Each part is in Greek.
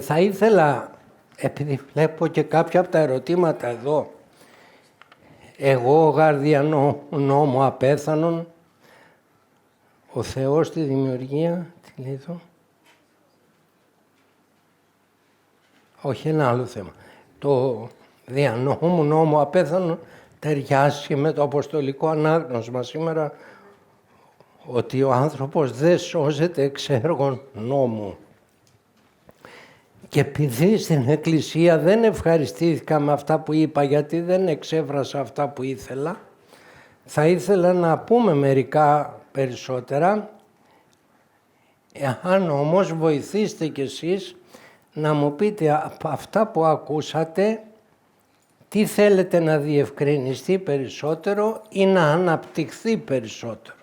Θα ήθελα, επειδή βλέπω και κάποια από τα ερωτήματα εδώ, εγώ γάρδια νόμου απέθανον, ο Θεός στη δημιουργία, τι λέει εδώ, όχι ένα άλλο θέμα. Το δια νόμου απέθανον ταιριάζει με το αποστολικό ανάγνωσμα σήμερα, ότι ο άνθρωπος δεν σώζεται εξ έργων νόμου. Και επειδή στην Εκκλησία δεν ευχαριστήθηκα με αυτά που είπα, γιατί δεν εξέφρασα αυτά που ήθελα, θα ήθελα να πούμε μερικά περισσότερα. Εάν όμως βοηθήστε κι εσείς να μου πείτε από αυτά που ακούσατε, τι θέλετε να διευκρινιστεί περισσότερο ή να αναπτυχθεί περισσότερο.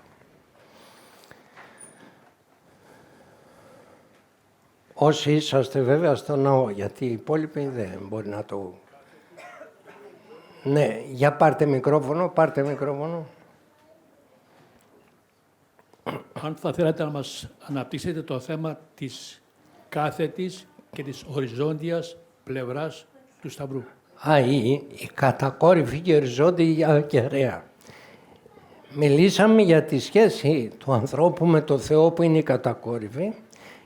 Όσοι είσαστε βέβαια στο ναό, γιατί οι υπόλοιποι δεν μπορεί να το... Ναι, για πάρτε μικρόφωνο. Αν θα θέλατε να μας αναπτύξετε το θέμα της κάθετης και της οριζόντιας πλευράς του Σταυρού. Η κατακόρυφη και οριζόντια κεραία. Μιλήσαμε για τη σχέση του ανθρώπου με το Θεό που είναι η κατακόρυφη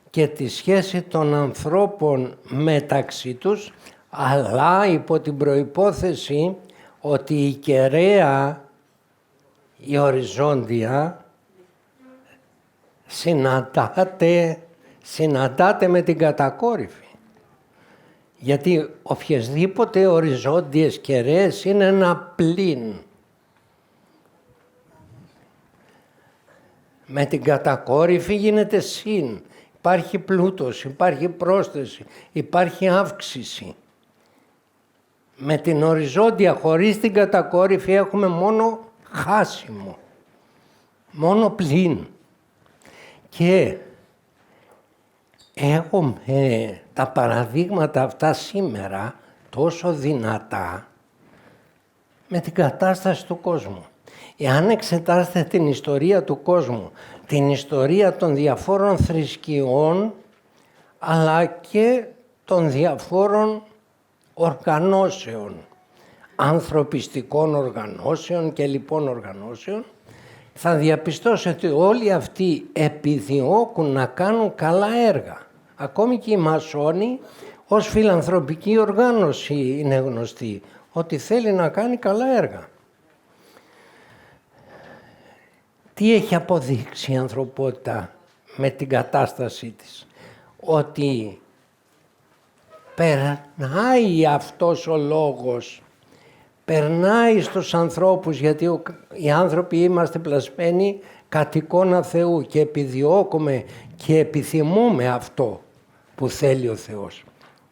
και τη σχέση των ανθρώπων μεταξύ τους, αλλά υπό την προϋπόθεση ότι η κεραία, η οριζόντια, συναντάται με την κατακόρυφη. Γιατί οποιασδήποτε οριζόντιες κεραίες είναι ένα πλήν. Με την κατακόρυφη γίνεται συν. Υπάρχει πλούτος, υπάρχει πρόσθεση, υπάρχει αύξηση. Με την οριζόντια χωρίς την κατακόρυφη έχουμε μόνο χάσιμο, μόνο πλήν. Και έχουμε τα παραδείγματα αυτά σήμερα τόσο δυνατά με την κατάσταση του κόσμου. Εάν εξετάσετε την ιστορία του κόσμου, την ιστορία των διαφόρων θρησκειών, αλλά και των διαφόρων οργανώσεων, ανθρωπιστικών οργανώσεων και λοιπών οργανώσεων, θα διαπιστώσετε ότι όλοι αυτοί επιδιώκουν να κάνουν καλά έργα. Ακόμη και οι μασόνοι ως φιλανθρωπική οργάνωση είναι γνωστή, ότι θέλει να κάνει καλά έργα. Τι έχει αποδείξει η ανθρωπότητα με την κατάστασή της? Ότι περνάει αυτός ο λόγος, περνάει στους ανθρώπους, γιατί οι άνθρωποι είμαστε πλασμένοι κατ' εικόνα Θεού και επιδιώκουμε και επιθυμούμε αυτό που θέλει ο Θεός.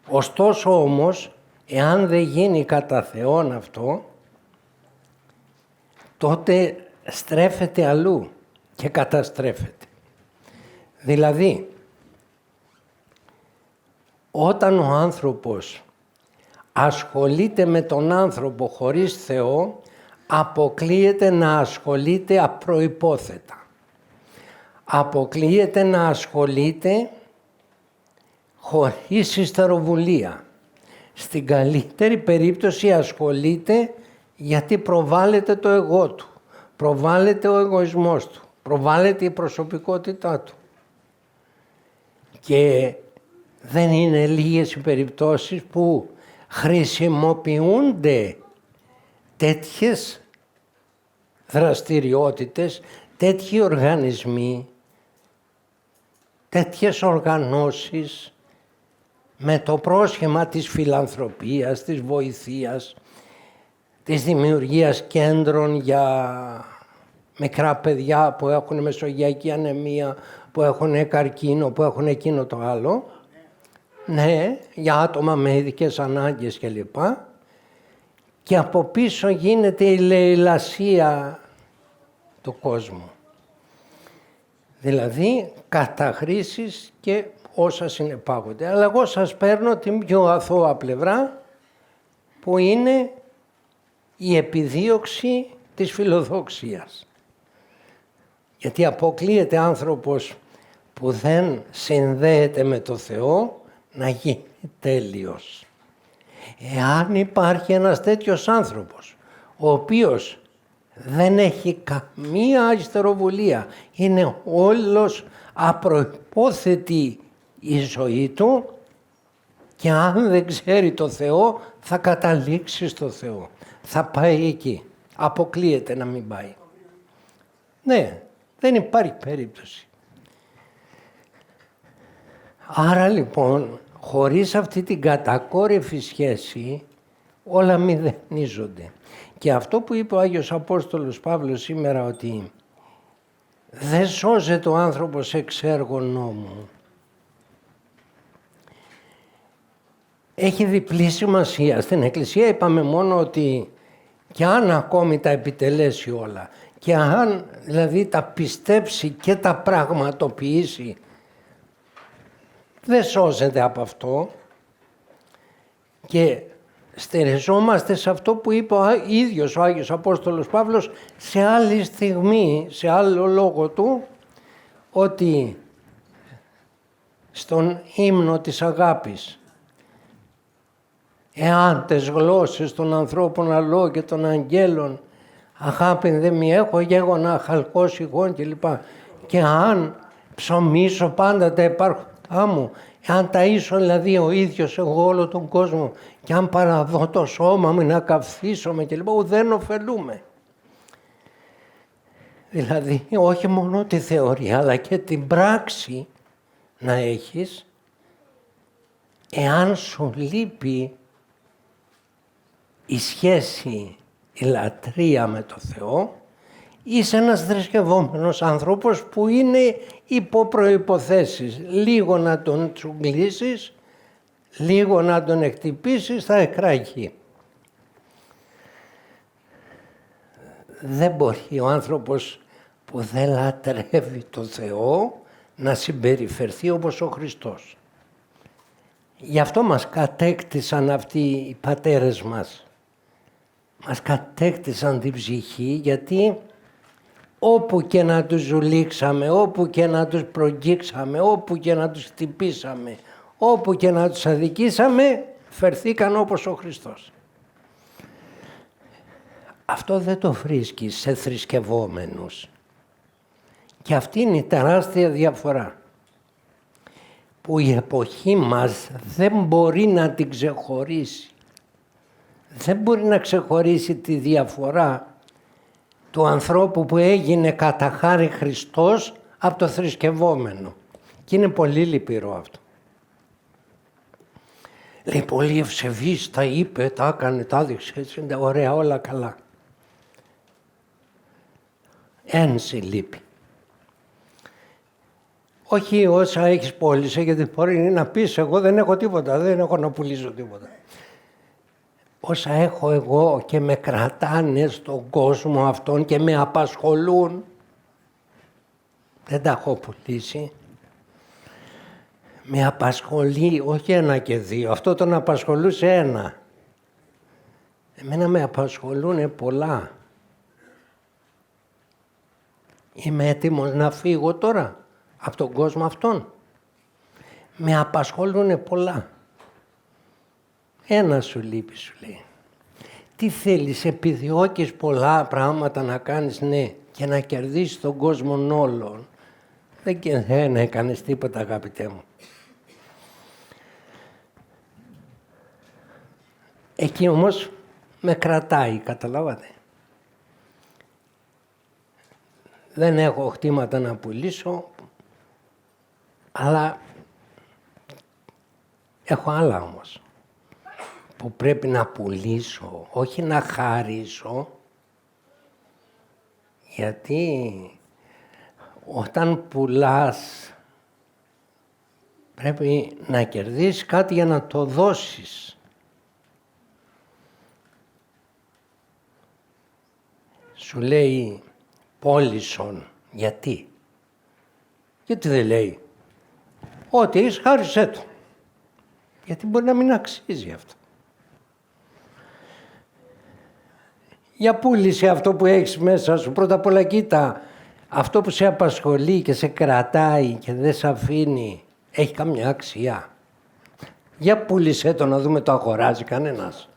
Ωστόσο όμως, εάν δεν γίνει κατά Θεόν αυτό, τότε στρέφεται αλλού και καταστρέφεται. Δηλαδή, όταν ο άνθρωπος ασχολείται με τον άνθρωπο χωρίς Θεό, αποκλείεται να ασχολείται απροϋπόθετα. Αποκλείεται να ασχολείται χωρίς υστεροβουλία. Στην καλύτερη περίπτωση ασχολείται γιατί προβάλλεται το εγώ του, προβάλλεται ο εγωισμός του, προβάλλεται η προσωπικότητά του. Και δεν είναι λίγες οι περιπτώσεις που χρησιμοποιούνται τέτοιες δραστηριότητες, τέτοιοι οργανισμοί, τέτοιες οργανώσεις με το πρόσχημα της φιλανθρωπίας, της βοηθείας, της δημιουργίας κέντρων για μικρά παιδιά που έχουν μεσογειακή ανεμία, που έχουν καρκίνο, που έχουν εκείνο το άλλο. Ναι, για άτομα με ειδικές ανάγκες κλπ. Και από πίσω γίνεται η λαιλασία του κόσμου. Δηλαδή καταχρήσεις και όσα συνεπάγονται. Αλλά εγώ σας παίρνω την πιο αθώα πλευρά που είναι η επιδίωξη της φιλοδοξίας. Γιατί αποκλείεται άνθρωπος που δεν συνδέεται με το Θεό να γίνει τέλειος. Εάν υπάρχει ένας τέτοιος άνθρωπος, ο οποίος δεν έχει καμία αισθεροβουλία, είναι όλος απροϋπόθετη η ζωή του και αν δεν ξέρει το Θεό θα καταλήξει στο Θεό. Θα πάει εκεί. Αποκλείεται να μην πάει. Ναι, δεν υπάρχει περίπτωση. Άρα λοιπόν, χωρίς αυτή την κατακόρυφη σχέση, όλα μηδενίζονται. Και αυτό που είπε ο Άγιος Απόστολος Παύλος σήμερα, ότι δεν σώζεται ο άνθρωπος εξ έργων νόμου, έχει διπλή σημασία. Στην Εκκλησία είπαμε μόνο ότι και αν ακόμη τα επιτελέσει όλα και αν δηλαδή τα πιστέψει και τα πραγματοποιήσει, δεν σώζεται από αυτό και στερεζόμαστε σε αυτό που είπε ο ίδιος ο Άγιος Απόστολος Παύλος σε άλλη στιγμή, σε άλλο λόγο του, ότι στον ύμνο της αγάπης, εάν τες γλώσσες των ανθρώπων αλώ και των αγγέλων αγάπη δεν μη έχω, γέγονα χαλκός ηγών κλπ. Και αν ψωμίσω πάντα τα υπάρχοντά μου, εάν ταΐσω δηλαδή ο ίδιος εγώ όλο τον κόσμο και αν παραδώ το σώμα μου να καυθίσομαι κλπ. Δεν ωφελούμε. Δηλαδή όχι μόνο τη θεωρία αλλά και την πράξη να έχεις, εάν σου λείπει η σχέση, η λατρεία με το Θεό, είσαι ένας θρησκευόμενος άνθρωπος που είναι υπό προϋποθέσεις. Λίγο να τον τσουγκλίσεις, λίγο να τον εκτυπήσεις, θα εκραγεί. Δεν μπορεί ο άνθρωπος που δεν λατρεύει το Θεό να συμπεριφερθεί όπως ο Χριστός. Γι' αυτό μας κατέκτησαν αυτοί οι πατέρες μας. Μας κατέκτησαν την ψυχή, γιατί όπου και να τους ζουλήξαμε, όπου και να τους προγγίξαμε, όπου και να τους χτυπήσαμε, όπου και να τους αδικήσαμε, φερθήκαν όπως ο Χριστός. Αυτό δεν το βρίσκεις σε θρησκευόμενους. Και αυτή είναι η τεράστια διαφορά, που η εποχή μας δεν μπορεί να την ξεχωρίσει. Δεν μπορεί να ξεχωρίσει τη διαφορά του ανθρώπου που έγινε κατά χάρη Χριστός από το θρησκευόμενο. Και είναι πολύ λυπηρό αυτό. Λέει πολύ ευσεβής, τα είπε, τα έκανε, τα έδειξε, έτσι, ωραία, όλα καλά. Ένση λείπει. Όχι όσα έχεις πώλησε, γιατί μπορεί να πεις εγώ δεν έχω τίποτα, δεν έχω να πουλήσω τίποτα. Όσα έχω εγώ και με κρατάνε στον κόσμο αυτόν και με απασχολούν, δεν τα έχω πουλήσει. Με απασχολεί όχι ένα και δύο, αυτό τον απασχολούσε ένα. Εμένα με απασχολούν πολλά. Είμαι έτοιμος να φύγω τώρα από τον κόσμο αυτόν. Με απασχολούν πολλά. Ένα σου λείπει, σου λέει. Τι θέλεις, επιδιώκεις πολλά πράγματα να κάνεις, ναι, και να κερδίσεις τον κόσμο όλων. Δεν έκανες τίποτα, αγαπητέ μου. Εκεί όμως με κρατάει, καταλάβατε. Δεν έχω χτήματα να πουλήσω, αλλά έχω άλλα όμως που πρέπει να πουλήσω, όχι να χαρίσω, γιατί όταν πουλάς πρέπει να κερδίσεις κάτι για να το δώσεις. Σου λέει πώλησον, γιατί δεν λέει ό,τι έχεις χάρισέ το. Γιατί μπορεί να μην αξίζει αυτό. Για πούλησε αυτό που έχεις μέσα σου. Πρώτα απ' όλα κοίτα, αυτό που σε απασχολεί και σε κρατάει και δεν σε αφήνει, έχει καμιά αξία. Για πούλησέ το να δούμε, το αγοράζει κανένας.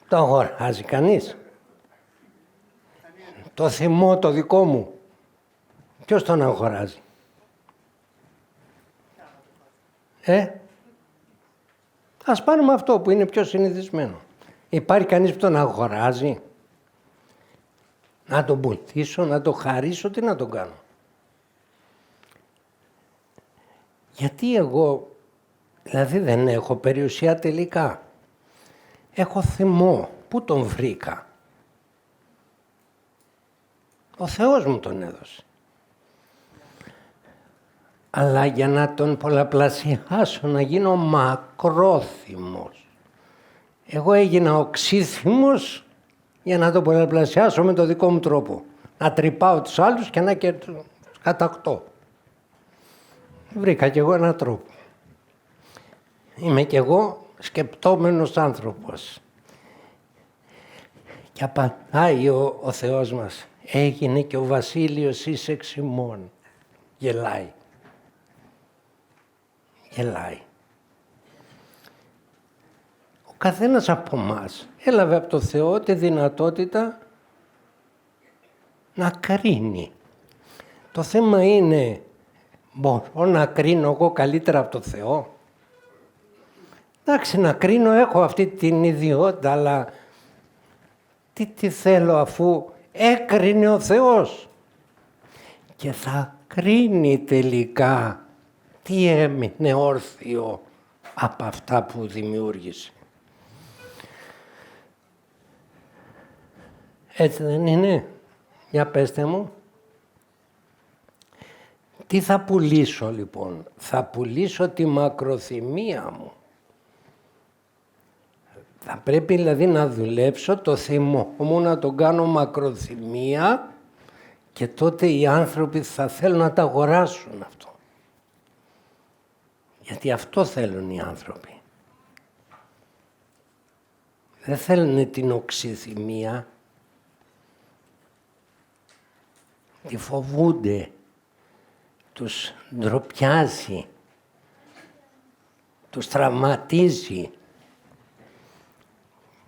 Το αγοράζει κανείς. Το θυμό το δικό μου. Ποιος τον αγοράζει. Ας πάρουμε αυτό που είναι πιο συνηθισμένο. Υπάρχει κανείς που τον αγοράζει. Να τον πουλήσω, να τον χαρίσω, τι να τον κάνω. Γιατί εγώ, δηλαδή δεν έχω περιουσία τελικά. Έχω θυμό. Πού τον βρήκα. Ο Θεός μου τον έδωσε. Αλλά για να τον πολλαπλασιάσω, να γίνω μακρόθυμος. Εγώ έγινα οξύθυμος για να τον πολλαπλασιάσω με το δικό μου τρόπο. Να τρυπάω τους άλλους και να κατακτώ. Βρήκα κι εγώ έναν τρόπο. Είμαι κι εγώ σκεπτόμενος άνθρωπος. Και απαντάει ο Θεός μας. Έγινε και ο βασίλειος εις εξ ημών. Γελάει. Γελάει. Ο καθένας από εμάς έλαβε από το Θεό τη δυνατότητα να κρίνει. Το θέμα είναι, μπορώ να κρίνω εγώ καλύτερα από το Θεό. Εντάξει, να κρίνω, έχω αυτή την ιδιότητα, αλλά τι θέλω αφού έκρινε ο Θεός. Και θα κρίνει τελικά τι έμεινε όρθιο από αυτά που δημιούργησε. Έτσι δεν είναι. Για πέστε μου. Τι θα πουλήσω λοιπόν. Θα πουλήσω τη μακροθυμία μου. Θα πρέπει δηλαδή να δουλέψω το θυμό μου, να τον κάνω μακροθυμία και τότε οι άνθρωποι θα θέλουν να τα αγοράσουν αυτό. Γιατί αυτό θέλουν οι άνθρωποι. Δεν θέλουν την οξυθυμία. Τη φοβούνται. Τους ντροπιάζει. Τους τραυματίζει.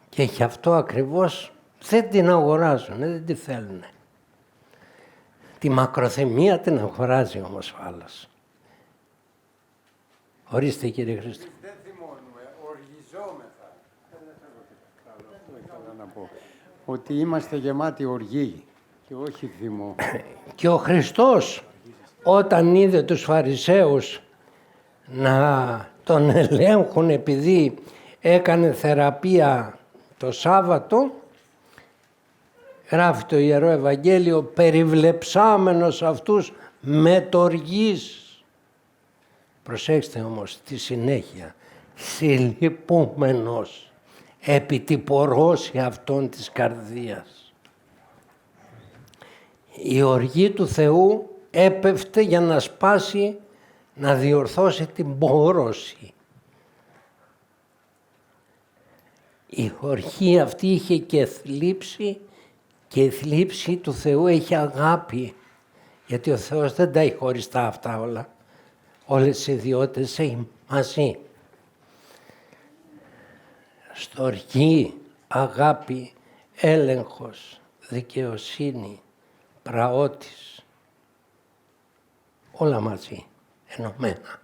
Και γι' αυτό ακριβώς δεν την αγοράζουν, δεν τη θέλουν. Τη μακροθυμία την αγοράζει όμως ο άλλος. Ορίστε κύριε Χρήστο. Δεν θυμώνουμε, οργιζόμεθα. Ήθελα να πω ότι είμαστε γεμάτοι οργή και όχι θυμό. Και ο Χριστός όταν είδε τους Φαρισαίους να τον ελέγχουν επειδή έκανε θεραπεία το Σάββατο, γράφει το Ιερό Ευαγγέλιο, περιβλεψάμενος αυτούς με τοργής. Προσέξτε όμως τη συνέχεια, συλλυπούμενος επί τη πορώσει αυτών της καρδίας. Η οργή του Θεού έπεφτε για να σπάσει, να διορθώσει την πόρωση. Η οργή αυτή είχε και θλίψη και η θλίψη του Θεού έχει αγάπη. Γιατί ο Θεός δεν τα έχει χωριστά αυτά όλα. Όλες τις ιδιότητες έχει μαζί. Στοργή, αγάπη, έλεγχος, δικαιοσύνη, πραότης. Όλα μαζί, ενωμένα.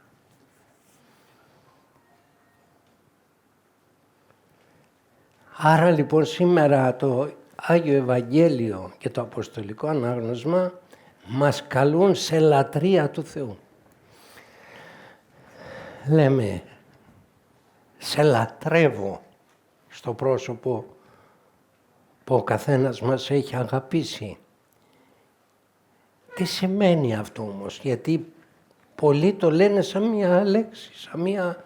Άρα λοιπόν σήμερα το Άγιο Ευαγγέλιο και το Αποστολικό Ανάγνωσμα μας καλούν σε λατρεία του Θεού. Λέμε, σε λατρεύω στο πρόσωπο που ο καθένας μας έχει αγαπήσει. Τι σημαίνει αυτό όμως, γιατί πολλοί το λένε σαν μια λέξη, σαν μια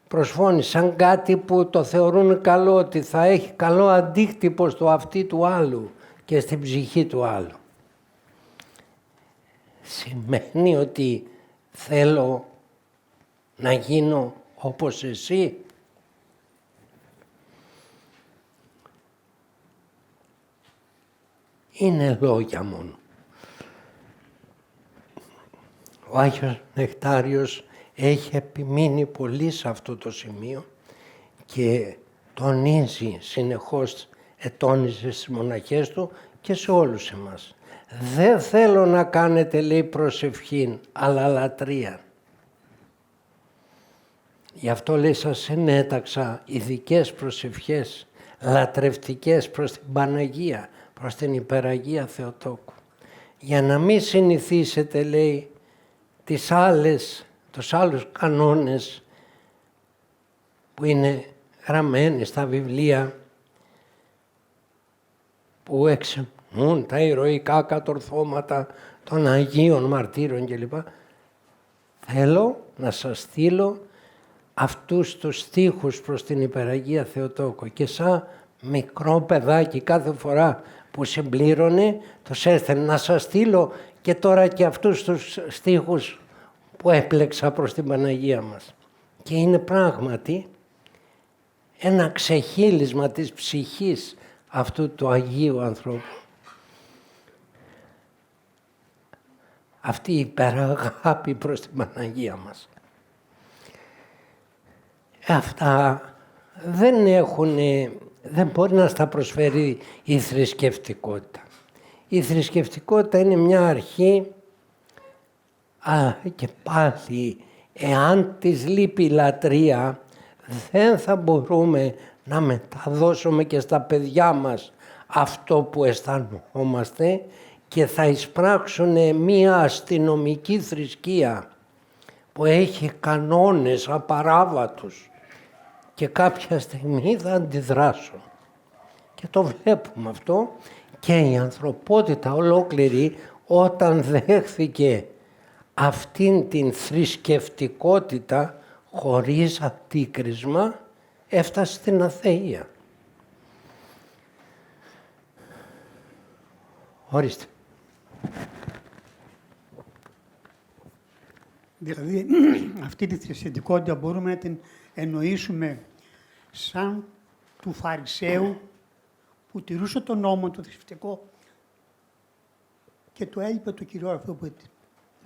προσφώνηση, σαν κάτι που το θεωρούν καλό, ότι θα έχει καλό αντίκτυπο στο αυτί του άλλου και στην ψυχή του άλλου. Σημαίνει ότι θέλω να γίνω όπως εσύ. Είναι λόγια μόνο. Ο Άγιος Νεκτάριος έχει επιμείνει πολύ σε αυτό το σημείο και τονίζει συνεχώς, ετώνιζε στις μοναχές του και σε όλους εμάς. Δεν θέλω να κάνετε, λέει, προσευχήν, αλλά λατρεία. Γι' αυτό, λέει, σας ενέταξα ειδικές προσευχές, λατρευτικές προς την Παναγία, προς την Υπεραγία Θεοτόκου. Για να μην συνηθίσετε, λέει, τους άλλους κανόνες που είναι γραμμένοι στα βιβλία, που εξεμνούν τα ηρωικά κατορθώματα των Αγίων Μαρτύρων κλπ. Θέλω να σας στείλω αυτούς τους στίχους προς την Υπεραγία Θεοτόκο και σαν μικρό παιδάκι κάθε φορά που συμπλήρωνε τους έστελνε να σας στείλω και τώρα και αυτούς τους στίχους που έπλεξα προς την Παναγία μας. Και είναι πράγματι ένα ξεχύλισμα της ψυχής αυτού του Αγίου ανθρώπου. Αυτή η υπεραγάπη προς την Παναγία μας. Αυτά δεν μπορεί να στα προσφέρει η θρησκευτικότητα. Η θρησκευτικότητα είναι μια αρχή, και πάλι, εάν της λείπει η λατρεία, δεν θα μπορούμε να μεταδώσουμε και στα παιδιά μας αυτό που αισθανόμαστε και θα εισπράξουν μια αστυνομική θρησκεία που έχει κανόνες απαράβατους και κάποια στιγμή θα αντιδράσουν. Και το βλέπουμε αυτό και η ανθρωπότητα ολόκληρη όταν δέχθηκε αυτήν την θρησκευτικότητα χωρίς αντίκρισμα έφτασε στην αθεία. Ορίστε. Δηλαδή αυτή τη θρησκευτικότητα μπορούμε να την εννοήσουμε σαν του Φαρισαίου που τηρούσε τον νόμο το θρησκευτικό και του έλειπε το κυριό αυτό που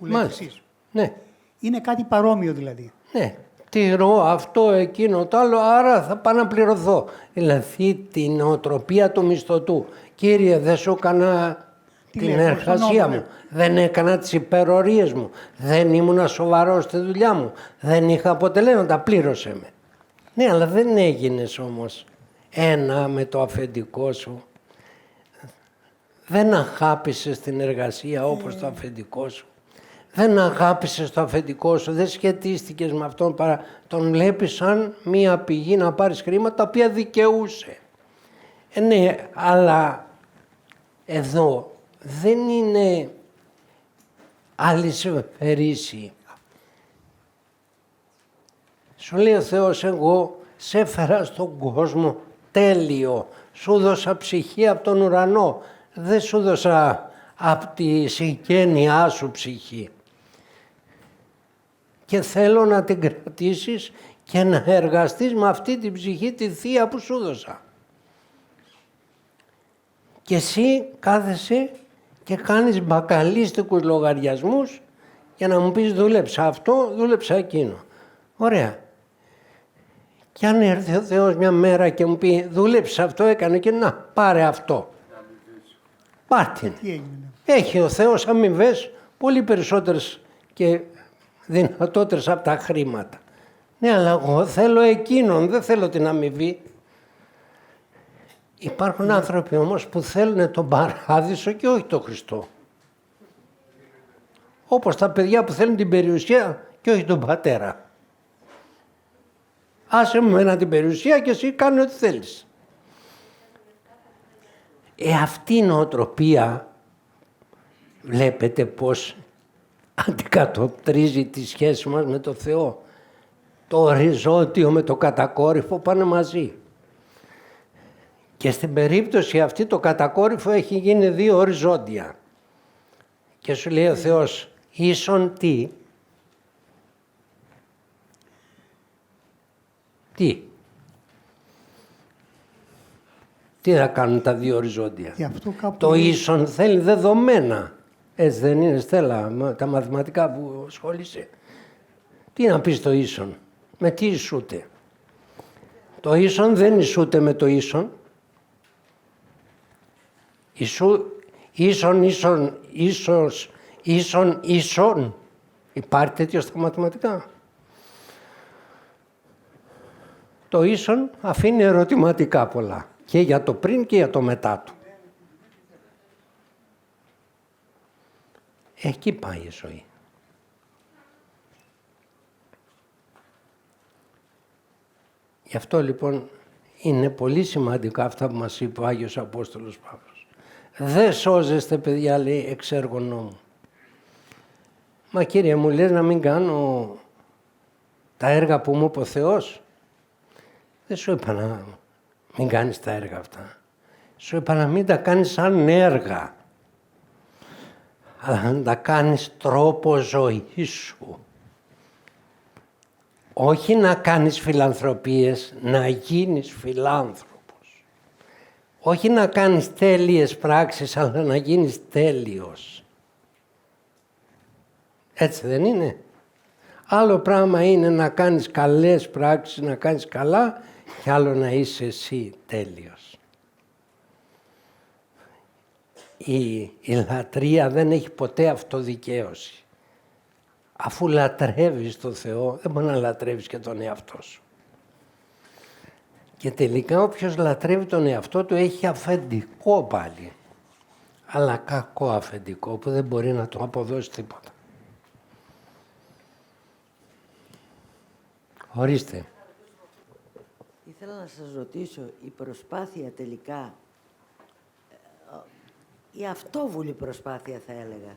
λέτε εσείς. Ναι. Είναι κάτι παρόμοιο δηλαδή. Ναι. Τηρώ αυτό, εκείνο, το άλλο, άρα θα πάω να πληρωθώ. Δηλαδή την νοοτροπία του μισθωτού. Κύριε, δεν σου έκανα την εργασία μου, δεν έκανα τις υπερορίες μου, δεν ήμουν σοβαρός στη δουλειά μου, δεν είχα αποτελέσματα, πλήρωσέ με. Ναι, αλλά δεν έγινες όμως ένα με το αφεντικό σου. Δεν αγάπησες την εργασία όπως το αφεντικό σου. Δεν αγάπησες το αφεντικό σου, δεν σχετίστηκες με αυτόν, παρά τον βλέπεις σαν μία πηγή να πάρεις χρήματα τα οποία δικαιούσε. Ναι, αλλά εδώ δεν είναι αλυσιοφερήση. Σου λέει ο Θεός, εγώ σε έφερα στον κόσμο τέλειο, σου δώσα ψυχή από τον ουρανό, δεν σου δώσα από τη συγγένειά σου ψυχή. Και θέλω να την κρατήσεις και να εργαστείς με αυτή την ψυχή τη θεία που σου δώσα. Και εσύ κάθεσαι και κάνεις μπακαλίστικους λογαριασμούς για να μου πεις δούλεψα αυτό, δούλεψα εκείνο. Ωραία. Και αν έρθει ο Θεός μια μέρα και μου πει δούλεψα αυτό, έκανε και να πάρε αυτό. Πάρ' την. Έχει ο Θεός αμοιβές πολύ περισσότερες και δυνατότερες από τα χρήματα. Ναι, αλλά εγώ θέλω εκείνον, δεν θέλω την αμοιβή. Υπάρχουν άνθρωποι όμως που θέλουν τον παράδεισο και όχι τον Χριστό. Όπως τα παιδιά που θέλουν την περιουσία και όχι τον πατέρα. Άσε μου εμένα την περιουσία και εσύ κάνε ό,τι θέλεις. Αυτή η νοοτροπία βλέπετε πως αντικατοπτρίζει τη σχέση μας με το Θεό. Το οριζόντιο με το κατακόρυφο πάνε μαζί. Και στην περίπτωση αυτή το κατακόρυφο έχει γίνει δύο οριζόντια. Και σου λέει ο Θεός, ίσον τι. Τι θα κάνουν τα δύο οριζόντια. Το ίσον θέλει δεδομένα. Έτσι δεν είναι, Στέλλα, τα μαθηματικά που σχολείσαι. Τι να πεις το ίσον, με τι ισούται. Το ίσον δεν ισούται με το ίσον. Ίσον. Υπάρχει τέτοιο στα μαθηματικά. Το ίσον αφήνει ερωτηματικά πολλά. Και για το πριν και για το μετά του. Εκεί πάει η ζωή. Γι' αυτό λοιπόν είναι πολύ σημαντικά αυτά που μας είπε ο Άγιος Απόστολος Παύλος. Δεν σώζεστε παιδιά, λέει, εξ έργων νόμου. Μα Κύριε μου λες να μην κάνω τα έργα που μου είπε ο Θεός. Δεν σου είπα να μην κάνεις τα έργα αυτά. Σου είπα να μην τα κάνεις σαν έργα. Αλλά να τα κάνεις τρόπο ζωής σου. Όχι να κάνεις φιλανθρωπίες, να γίνεις φιλάνθρωπος. Όχι να κάνεις τέλειες πράξεις, αλλά να γίνεις τέλειος. Έτσι δεν είναι? Άλλο πράγμα είναι να κάνεις καλές πράξεις, να κάνεις καλά, και άλλο να είσαι εσύ τέλειος. Η λατρεία δεν έχει ποτέ αυτοδικαίωση. Αφού λατρεύεις τον Θεό, δεν μπορεί να λατρεύεις και τον εαυτό σου. Και τελικά όποιος λατρεύει τον εαυτό του έχει αφεντικό πάλι. Αλλά κακό αφεντικό που δεν μπορεί να του αποδώσει τίποτα. Ορίστε. Ήθελα να σας ρωτήσω, η προσπάθεια τελικά, η αυτόβουλη προσπάθεια θα έλεγα,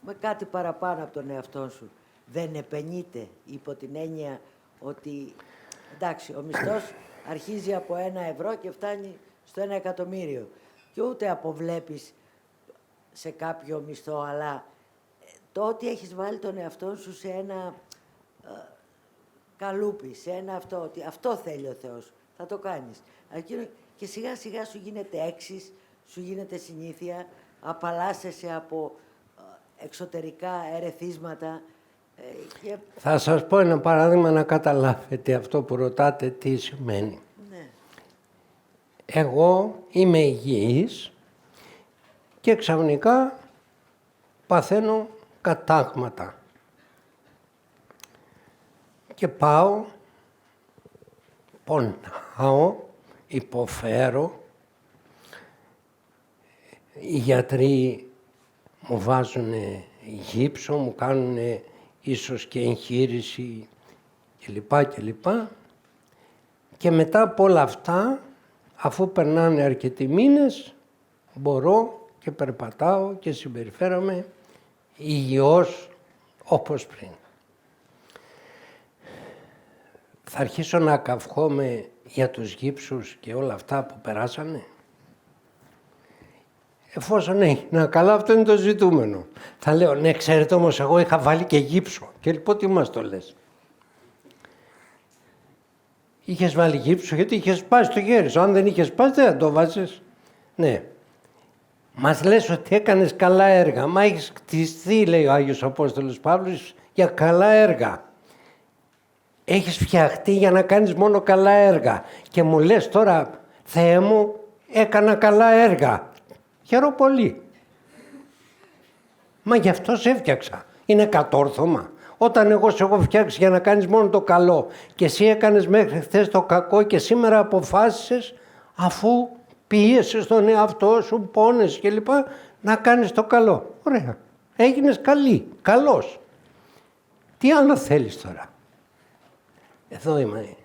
με κάτι παραπάνω από τον εαυτό σου, δεν επενείται υπό την έννοια ότι, εντάξει, ο μισθός αρχίζει από 1 ευρώ και φτάνει στο 1 εκατομμύριο και ούτε αποβλέπεις σε κάποιο μισθό, αλλά το ότι έχεις βάλει τον εαυτό σου σε ένα καλούπι, σε ένα αυτό, ότι αυτό θέλει ο Θεός, θα το κάνεις. Και σιγά σιγά σου γίνεται έξις, σου γίνεται συνήθεια, απαλλάσσεσαι από εξωτερικά ερεθίσματα. Και... Θα σας πω ένα παράδειγμα να καταλάβετε αυτό που ρωτάτε τι σημαίνει. Ναι. Εγώ είμαι υγιής και ξαφνικά παθαίνω κατάγματα. Και πάω, πονάω, υποφέρω. Οι γιατροί μου βάζουν γύψο, μου κάνουν ίσως και εγχείρηση κλπ. Και μετά από όλα αυτά, αφού περνάνε αρκετοί μήνες, μπορώ και περπατάω και συμπεριφέρομαι υγιώς όπως πριν. Θα αρχίσω να καυχόμαι για τους γύψους και όλα αυτά που περάσανε. Εφόσον έγινα καλά, αυτό είναι το ζητούμενο. Θα λέω, ναι, ξέρετε όμως, εγώ είχα βάλει και γύψο. Και λοιπόν, τι μας το λες? Είχες βάλει γύψο γιατί είχες σπάσει το χέρι σου. Αν δεν είχες σπάσει, δεν θα το βάζεις. Ναι. Μας λες ότι έκανες καλά έργα. Μα έχεις κτιστεί, λέει ο Άγιος Απόστολος Παύλος, για καλά έργα. Έχεις φτιαχτεί για να κάνεις μόνο καλά έργα. Και μου λες τώρα, Θεέ μου, έκανα καλά έργα. Χαίρομαι πολύ. Μα γι' αυτό σε έφτιαξα. Είναι κατόρθωμα. Όταν εγώ σε έχω φτιάξει για να κάνεις μόνο το καλό και εσύ έκανες μέχρι χθες το κακό και σήμερα αποφάσισες, αφού πίεσες τον εαυτό σου, πόνες κλπ, να κάνεις το καλό. Ωραία. Έγινες καλός. Τι άλλο θέλεις τώρα? Εδώ είμαι.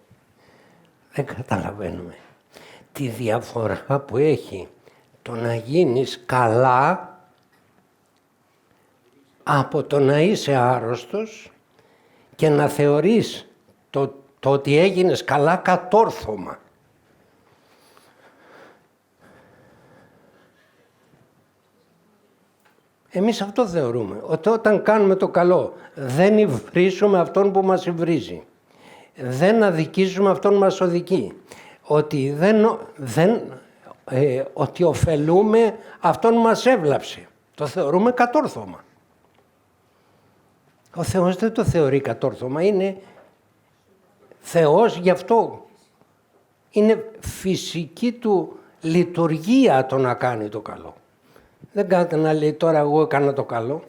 Δεν καταλαβαίνουμε τη διαφορά που έχει το να γίνεις καλά από το να είσαι άρρωστος και να θεωρείς το ότι έγινες καλά κατόρθωμα. Εμείς αυτό θεωρούμε, ότι όταν κάνουμε το καλό δεν υβρίσουμε αυτόν που μας υβρίζει. Δεν αδικίζουμε αυτόν που μας οδικεί. Ότι ωφελούμε αυτόν που μας έβλαψε. Το θεωρούμε κατόρθωμα. Ο Θεός δεν το θεωρεί κατόρθωμα, είναι Θεός γι' αυτό. Είναι φυσική του λειτουργία το να κάνει το καλό. Δεν κάνετε να λέει τώρα εγώ έκανα το καλό.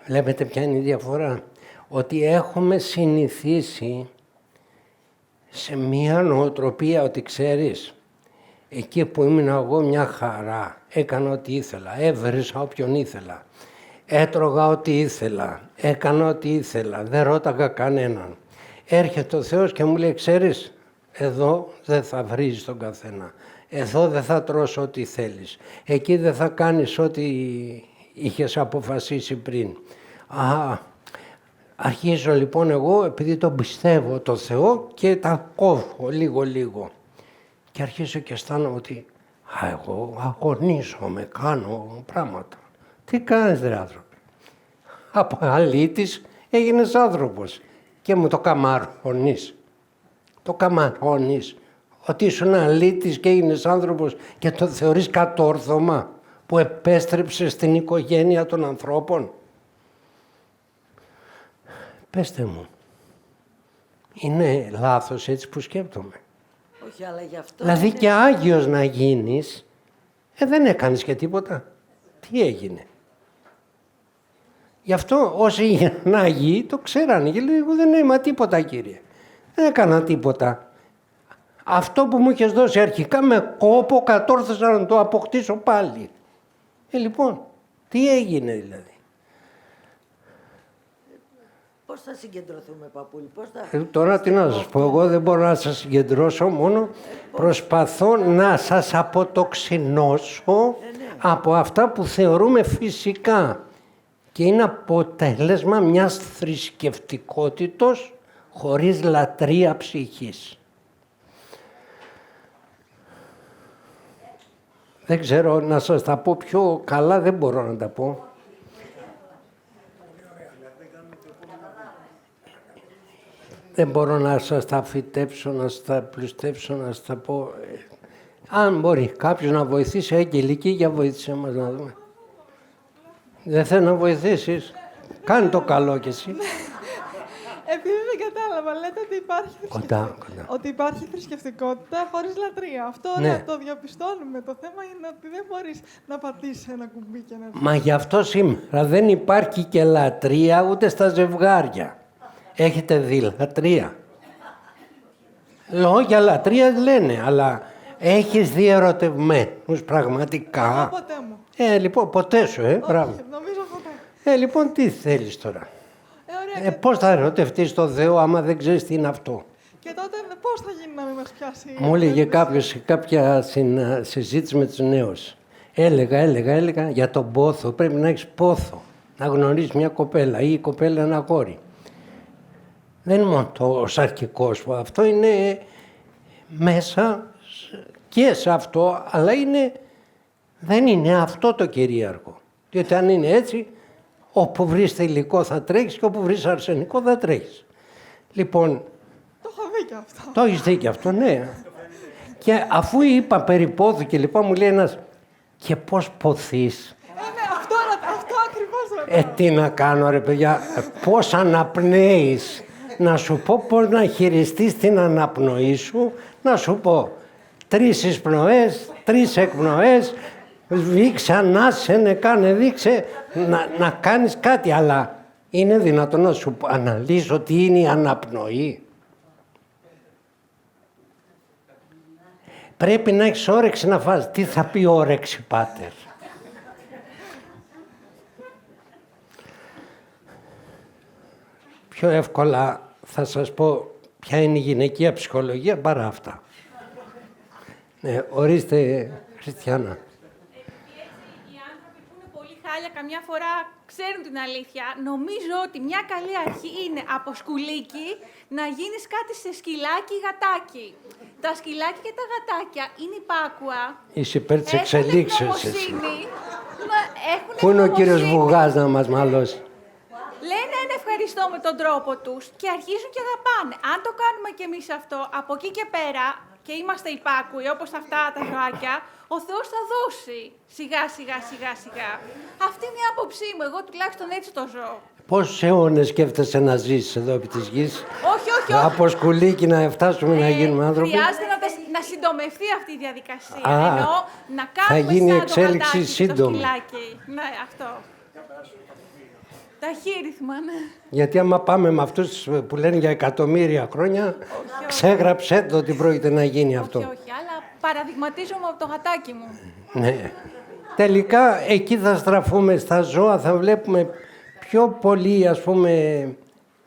Βλέπετε ποια είναι η διαφορά. Ότι έχουμε συνηθίσει σε μία νοοτροπία ότι ξέρεις, εκεί που ήμουν εγώ μια χαρά, έκανα ό,τι ήθελα, έβρισα όποιον ήθελα, έτρωγα ό,τι ήθελα, έκανα ό,τι ήθελα, δεν ρώταγα κανέναν. Έρχεται ο Θεός και μου λέει, ξέρεις, εδώ δεν θα βρίζεις τον καθένα, εδώ δεν θα τρως ό,τι θέλεις, εκεί δεν θα κάνεις ό,τι είχες αποφασίσει πριν. Αρχίζω λοιπόν εγώ, επειδή τον πιστεύω το Θεό και τα κόβω λίγο. Και αρχίζω και αισθάνομαι ότι εγώ αγωνίζομαι, κάνω πράγματα. Τι κάνεις ρε άνθρωπο? Από αλήτης έγινες άνθρωπος και μου το καμαρώνεις. Το καμαρώνεις ότι ήσουν αλήτης και έγινες άνθρωπος και το θεωρείς κατόρθωμα που επέστρεψες στην οικογένεια των ανθρώπων. Πέστε μου, είναι λάθος έτσι που σκέπτομαι? Όχι, αλλά γι' αυτό... Δηλαδή είναι... και Άγιος να γίνεις, δεν έκανες και τίποτα. Τι έγινε? Γι' αυτό όσοι έγιναν Άγιοι το ξέρανε και λέει, εγώ δεν είμαι τίποτα κύριε. Δεν έκανα τίποτα. Αυτό που μου είχες δώσει αρχικά με κόπο κατόρθωσα να το αποκτήσω πάλι. Λοιπόν, τι έγινε δηλαδή? Πώς θα συγκεντρωθούμε, παππούλη, πώς θα... Τώρα τι να σας πω, εγώ δεν μπορώ να σας συγκεντρώσω, μόνο προσπαθώ να σας αποτοξινώσω από αυτά που θεωρούμε φυσικά και είναι αποτέλεσμα μιας θρησκευτικότητος χωρίς λατρεία ψυχής. Δεν ξέρω να σας τα πω πιο καλά, δεν μπορώ να τα πω. Δεν μπορώ να σας τα φυτέψω, να σας τα πλουστεύσω, να σας τα πω. Αν μπορεί κάποιος να βοηθήσει, Αγγελική, για βοήθησε μας να δούμε. Δεν θέλω να βοηθήσεις. Κάνε το καλό κι εσύ. Επειδή δεν κατάλαβα, λέτε ότι υπάρχει, Κοντά. ότι υπάρχει θρησκευτικότητα χωρίς λατρεία. Αυτό Ναι. το διαπιστώνουμε. Το θέμα είναι ότι δεν μπορείς να πατήσεις ένα κουμπί και να... Μα γι' αυτό σήμερα δεν υπάρχει και λατρεία ούτε στα ζευγάρια. Έχετε δει λατρεία? Λόγια λατρείας λένε, αλλά έχεις δει ερωτευμένους πραγματικά? Εγώ ποτέ μου. Λοιπόν, ποτέ σου, μπράβο. Όχι, νομίζω ποτέ. Λοιπόν, τι θέλεις τώρα? Ωραία. Πώς θα ερωτευτείς τον Θεό άμα δεν ξέρεις τι είναι αυτό? Και τότε πώς θα γίνει να μην μας πιάσει... Μου έλεγε κάποιος σε κάποια συζήτηση με τους νέους. Έλεγα για τον πόθο. Πρέπει να έχεις πόθο. Να γνωρίσεις μια κοπέλα ή η κοπέλα ένα αγόρι. Δεν είναι μόνο το σαρκικός. Αυτό είναι μέσα και σε αυτό, αλλά δεν είναι αυτό το κυρίαρχο. Διότι αν είναι έτσι, όπου βρεις υλικό θα τρέχεις και όπου βρεις αρσενικό θα τρέχεις. Λοιπόν, Το έχω δει και αυτό. το έχεις δει και αυτό, ναι. Και αφού είπα περί πόθου και λοιπά, μου λέει ένας, και πώς ποθείς? Ναι, αυτό ακριβώς. Τι να κάνω ρε παιδιά, πώς αναπνέεις? Να σου πω πώς να χειριστείς την αναπνοή σου, να σου πω 3 εισπνοές, 3 εκπνοές, βήξε, ανάσαινε, κάνε, δείξε, να κάνεις κάτι, αλλά είναι δυνατόν να σου αναλύσω τι είναι η αναπνοή? Πρέπει να έχεις όρεξη να φας. Τι θα πει όρεξη, πάτερ? Πιο εύκολα θα σας πω ποια είναι η γυναικεία ψυχολογία παρά αυτά. Ναι, ορίστε, Χριστιανά. Οι άνθρωποι που είναι πολύ χάλια καμιά φορά ξέρουν την αλήθεια. Νομίζω ότι μια καλή αρχή είναι από σκουλίκι να γίνεις κάτι σε σκυλάκι ή γατάκι. Τα σκυλάκια και τα γατάκια είναι υπάκουα. Είσαι υπέρ της εξελίξεως εσύ. Πού είναι ο κύριος Βουγάς να μας μαλώσει? Λένε ένα ευχαριστώ με τον τρόπο τους και αρχίζουν και αγαπάνε. Αν το κάνουμε κι εμείς αυτό, από εκεί και πέρα και είμαστε υπάκουοι όπως αυτά τα ζωάκια, ο Θεός θα δώσει σιγά σιγά. Αυτή είναι η άποψή μου, εγώ τουλάχιστον έτσι το ζω. Πόσους αιώνες σκέφτεσαι να ζήσεις εδώ επί της γης? Όχι. Από σκουλίκι να φτάσουμε να γίνουμε άνθρωποι. Χρειάζεται να συντομευτεί αυτή η διαδικασία. Α, Εννοώ να κάνουμε γίνει σαν εξέλιξη το γατάκι, σύντομη. το σκυλάκι. Ναι, αυτό. Ταχύρυθμα, ναι. Γιατί άμα πάμε με αυτούς που λένε για εκατομμύρια χρόνια, ξέγραψέ το ότι πρόκειται να γίνει αυτό. Όχι, αλλά παραδειγματίζομαι από το γατάκι μου. Ναι. Τελικά εκεί θα στραφούμε στα ζώα, θα βλέπουμε πιο πολύ, ας πούμε,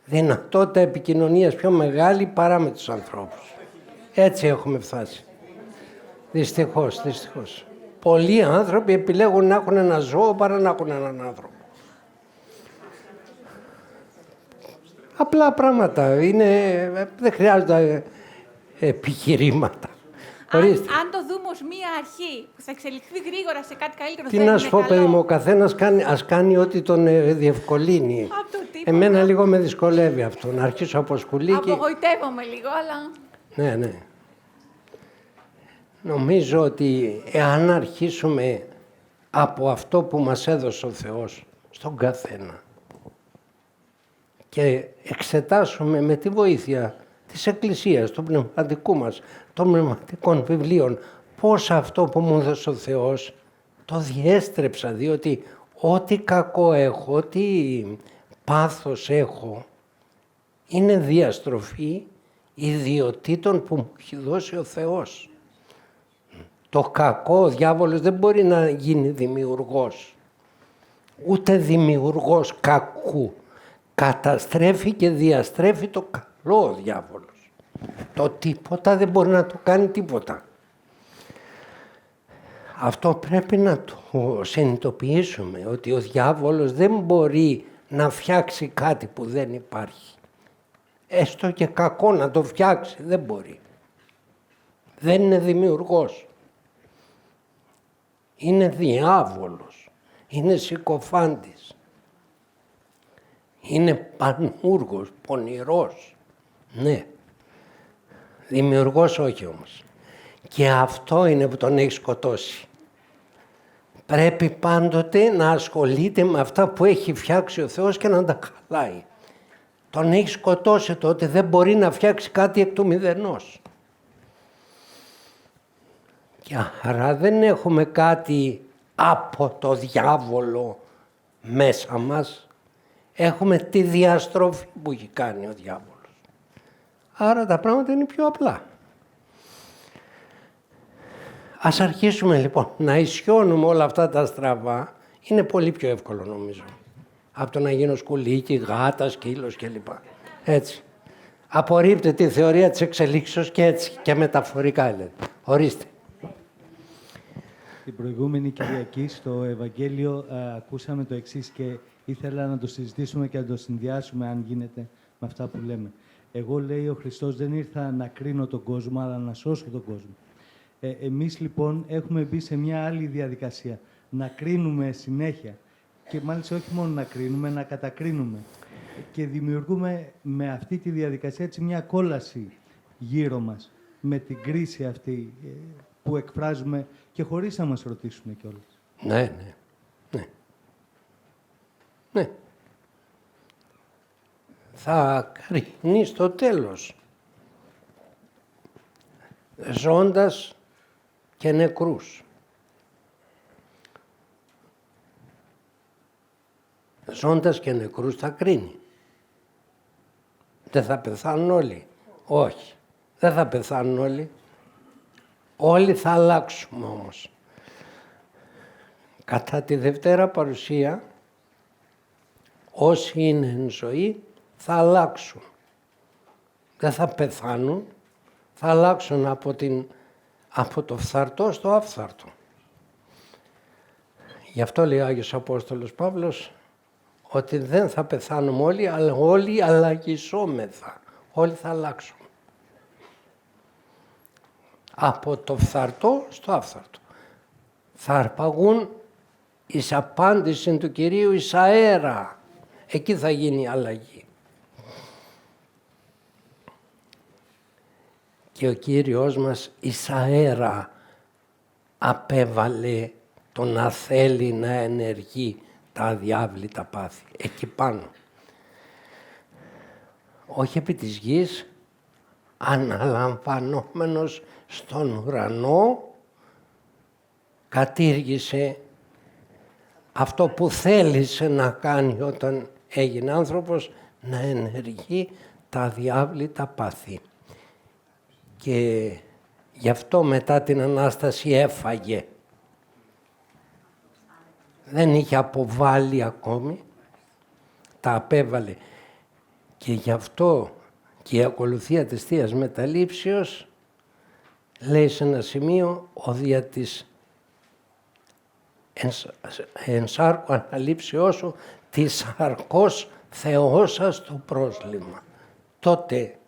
δυνατότητα επικοινωνίας πιο μεγάλη παρά με τους ανθρώπους. Έτσι έχουμε φτάσει. Δυστυχώς. Πολλοί άνθρωποι επιλέγουν να έχουν ένα ζώο παρά να έχουν έναν άνθρωπο. Απλά πράγματα, δεν χρειάζονται επιχειρήματα. Αν το δούμε ως μία αρχή που θα εξελιχθεί γρήγορα σε κάτι καλύτερο, Τι να σου πω, παιδί μου, ο καθένας ας κάνει ό,τι τον διευκολύνει. Από το τίποτα. Εμένα λίγο με δυσκολεύει αυτό, να αρχίσω από σκουλίκι. Απογοητεύομαι λίγο, αλλά... Ναι. Νομίζω ότι εάν αρχίσουμε από αυτό που μας έδωσε ο Θεός στον καθένα και εξετάσουμε με τη βοήθεια της Εκκλησίας, του πνευματικού μας, των πνευματικών βιβλίων, πώς αυτό που μου έδωσε ο Θεός το διέστρεψα, διότι ό,τι κακό έχω, ό,τι πάθος έχω, είναι διαστροφή ιδιωτήτων που μου έχει δώσει ο Θεός. Το κακό, ο διάβολος δεν μπορεί να γίνει δημιουργός, ούτε δημιουργός κακού. Καταστρέφει και διαστρέφει το καλό ο διάβολος. Το τίποτα δεν μπορεί να το κάνει τίποτα. Αυτό πρέπει να το συνειδητοποιήσουμε, ότι ο διάβολος δεν μπορεί να φτιάξει κάτι που δεν υπάρχει. Έστω και κακό να το φτιάξει, δεν μπορεί. Δεν είναι δημιουργός. Είναι διάβολος. Είναι συκοφάντης. Είναι πανούργος, πονηρός. Ναι. Δημιουργός όχι όμως. Και αυτό είναι που τον έχει σκοτώσει. Πρέπει πάντοτε να ασχολείται με αυτά που έχει φτιάξει ο Θεός και να τα χαλάει. Τον έχει σκοτώσει τότε, δεν μπορεί να φτιάξει κάτι εκ του μηδενός. Και άρα δεν έχουμε κάτι από το διάβολο μέσα μας. Έχουμε τη διαστροφή που έχει κάνει ο διάβολος. Άρα τα πράγματα είναι πιο απλά. Ας αρχίσουμε λοιπόν να ισιώνουμε όλα αυτά τα στραβά. Είναι πολύ πιο εύκολο νομίζω. Από το να γίνω σκουλίκι, γάτα, σκύλος κλπ. Έτσι. Απορρίπτε τη θεωρία της εξελίξεως και έτσι και μεταφορικά λέτε. Ορίστε. Την προηγούμενη Κυριακή στο Ευαγγέλιο ακούσαμε το εξής και ήθελα να το συζητήσουμε και να το συνδυάσουμε αν γίνεται με αυτά που λέμε. Εγώ, λέει, ο Χριστός δεν ήρθα να κρίνω τον κόσμο, αλλά να σώσω τον κόσμο. Εμείς λοιπόν έχουμε μπει σε μια άλλη διαδικασία. Να κρίνουμε συνέχεια. Και μάλιστα όχι μόνο να κρίνουμε, να κατακρίνουμε. Και δημιουργούμε με αυτή τη διαδικασία έτσι μια κόλαση γύρω μας. Με την κρίση αυτή που εκφράζουμε και χωρίς να μας ρωτήσουν κιόλας. Ναι. Θα κρίνει στο τέλος. Ζώντας και νεκρούς. Ζώντας και νεκρούς θα κρίνει. Δεν θα πεθάνουν όλοι. Όχι. Δεν θα πεθάνουν όλοι. Όλοι θα αλλάξουμε όμως. Κατά τη Δευτέρα Παρουσία, όσοι είναι εν ζωή, θα αλλάξουν. Δεν θα πεθάνουν, θα αλλάξουν από το φθαρτό στο άφθαρτο. Γι' αυτό λέει ο Άγιος Απόστολος Παύλος, ότι δεν θα πεθάνουμε όλοι, αλλά όλοι αλλαγισόμεθα. Όλοι θα αλλάξουν. Από το φθαρτό στο άφθαρτο. Θα αρπαγούν εις απάντηση του Κυρίου εις αέρα. Εκεί θα γίνει η αλλαγή. και ο Κύριος μας εις αέρα απέβαλε το να θέλει να ενεργεί τα αδιάβλητα πάθη, εκεί πάνω. Όχι επί της γης, αναλαμβανόμενος στον ουρανό, κατήργησε αυτό που θέλησε να κάνει όταν έγινε άνθρωπος, να ενεργεί τα αδιάβλητα πάθη. Και γι' αυτό μετά την Ανάσταση έφαγε. Δεν είχε αποβάλει ακόμη, τα απέβαλε. Και γι' αυτό και η ακολουθία της Θείας Μεταλήψεως λέει σε ένα σημείο ο δια της ενσάρκου αναλήψεώς σου της σαρκός Θεώσας το πρόσλημα. Τότε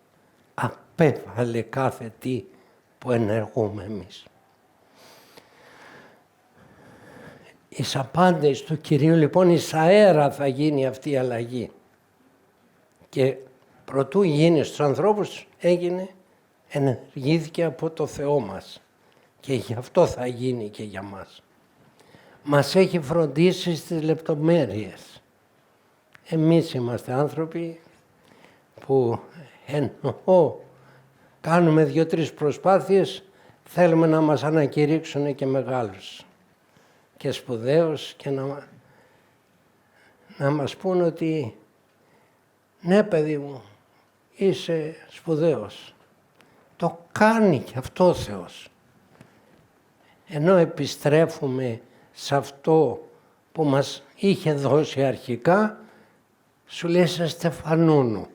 απέβαλε κάθε τι που ενεργούμε εμείς. Εις απάντες του Κυρίου λοιπόν εις αέρα θα γίνει αυτή η αλλαγή. Και προτού γίνει στους ανθρώπους ενεργήθηκε από το Θεό μας. Και γι' αυτό θα γίνει και για μας. Μας έχει φροντίσει στις λεπτομέρειες. Εμείς είμαστε άνθρωποι που εννοώ κάνουμε 2-3 προσπάθειες, θέλουμε να μας ανακηρύξουν και μεγάλους και σπουδαίους και να μας πούν ότι ναι παιδί μου, είσαι σπουδαίος. Το κάνει και αυτό ο Θεός. Ενώ επιστρέφουμε σε αυτό που μας είχε δώσει αρχικά, σου λέει σε στεφανώνω.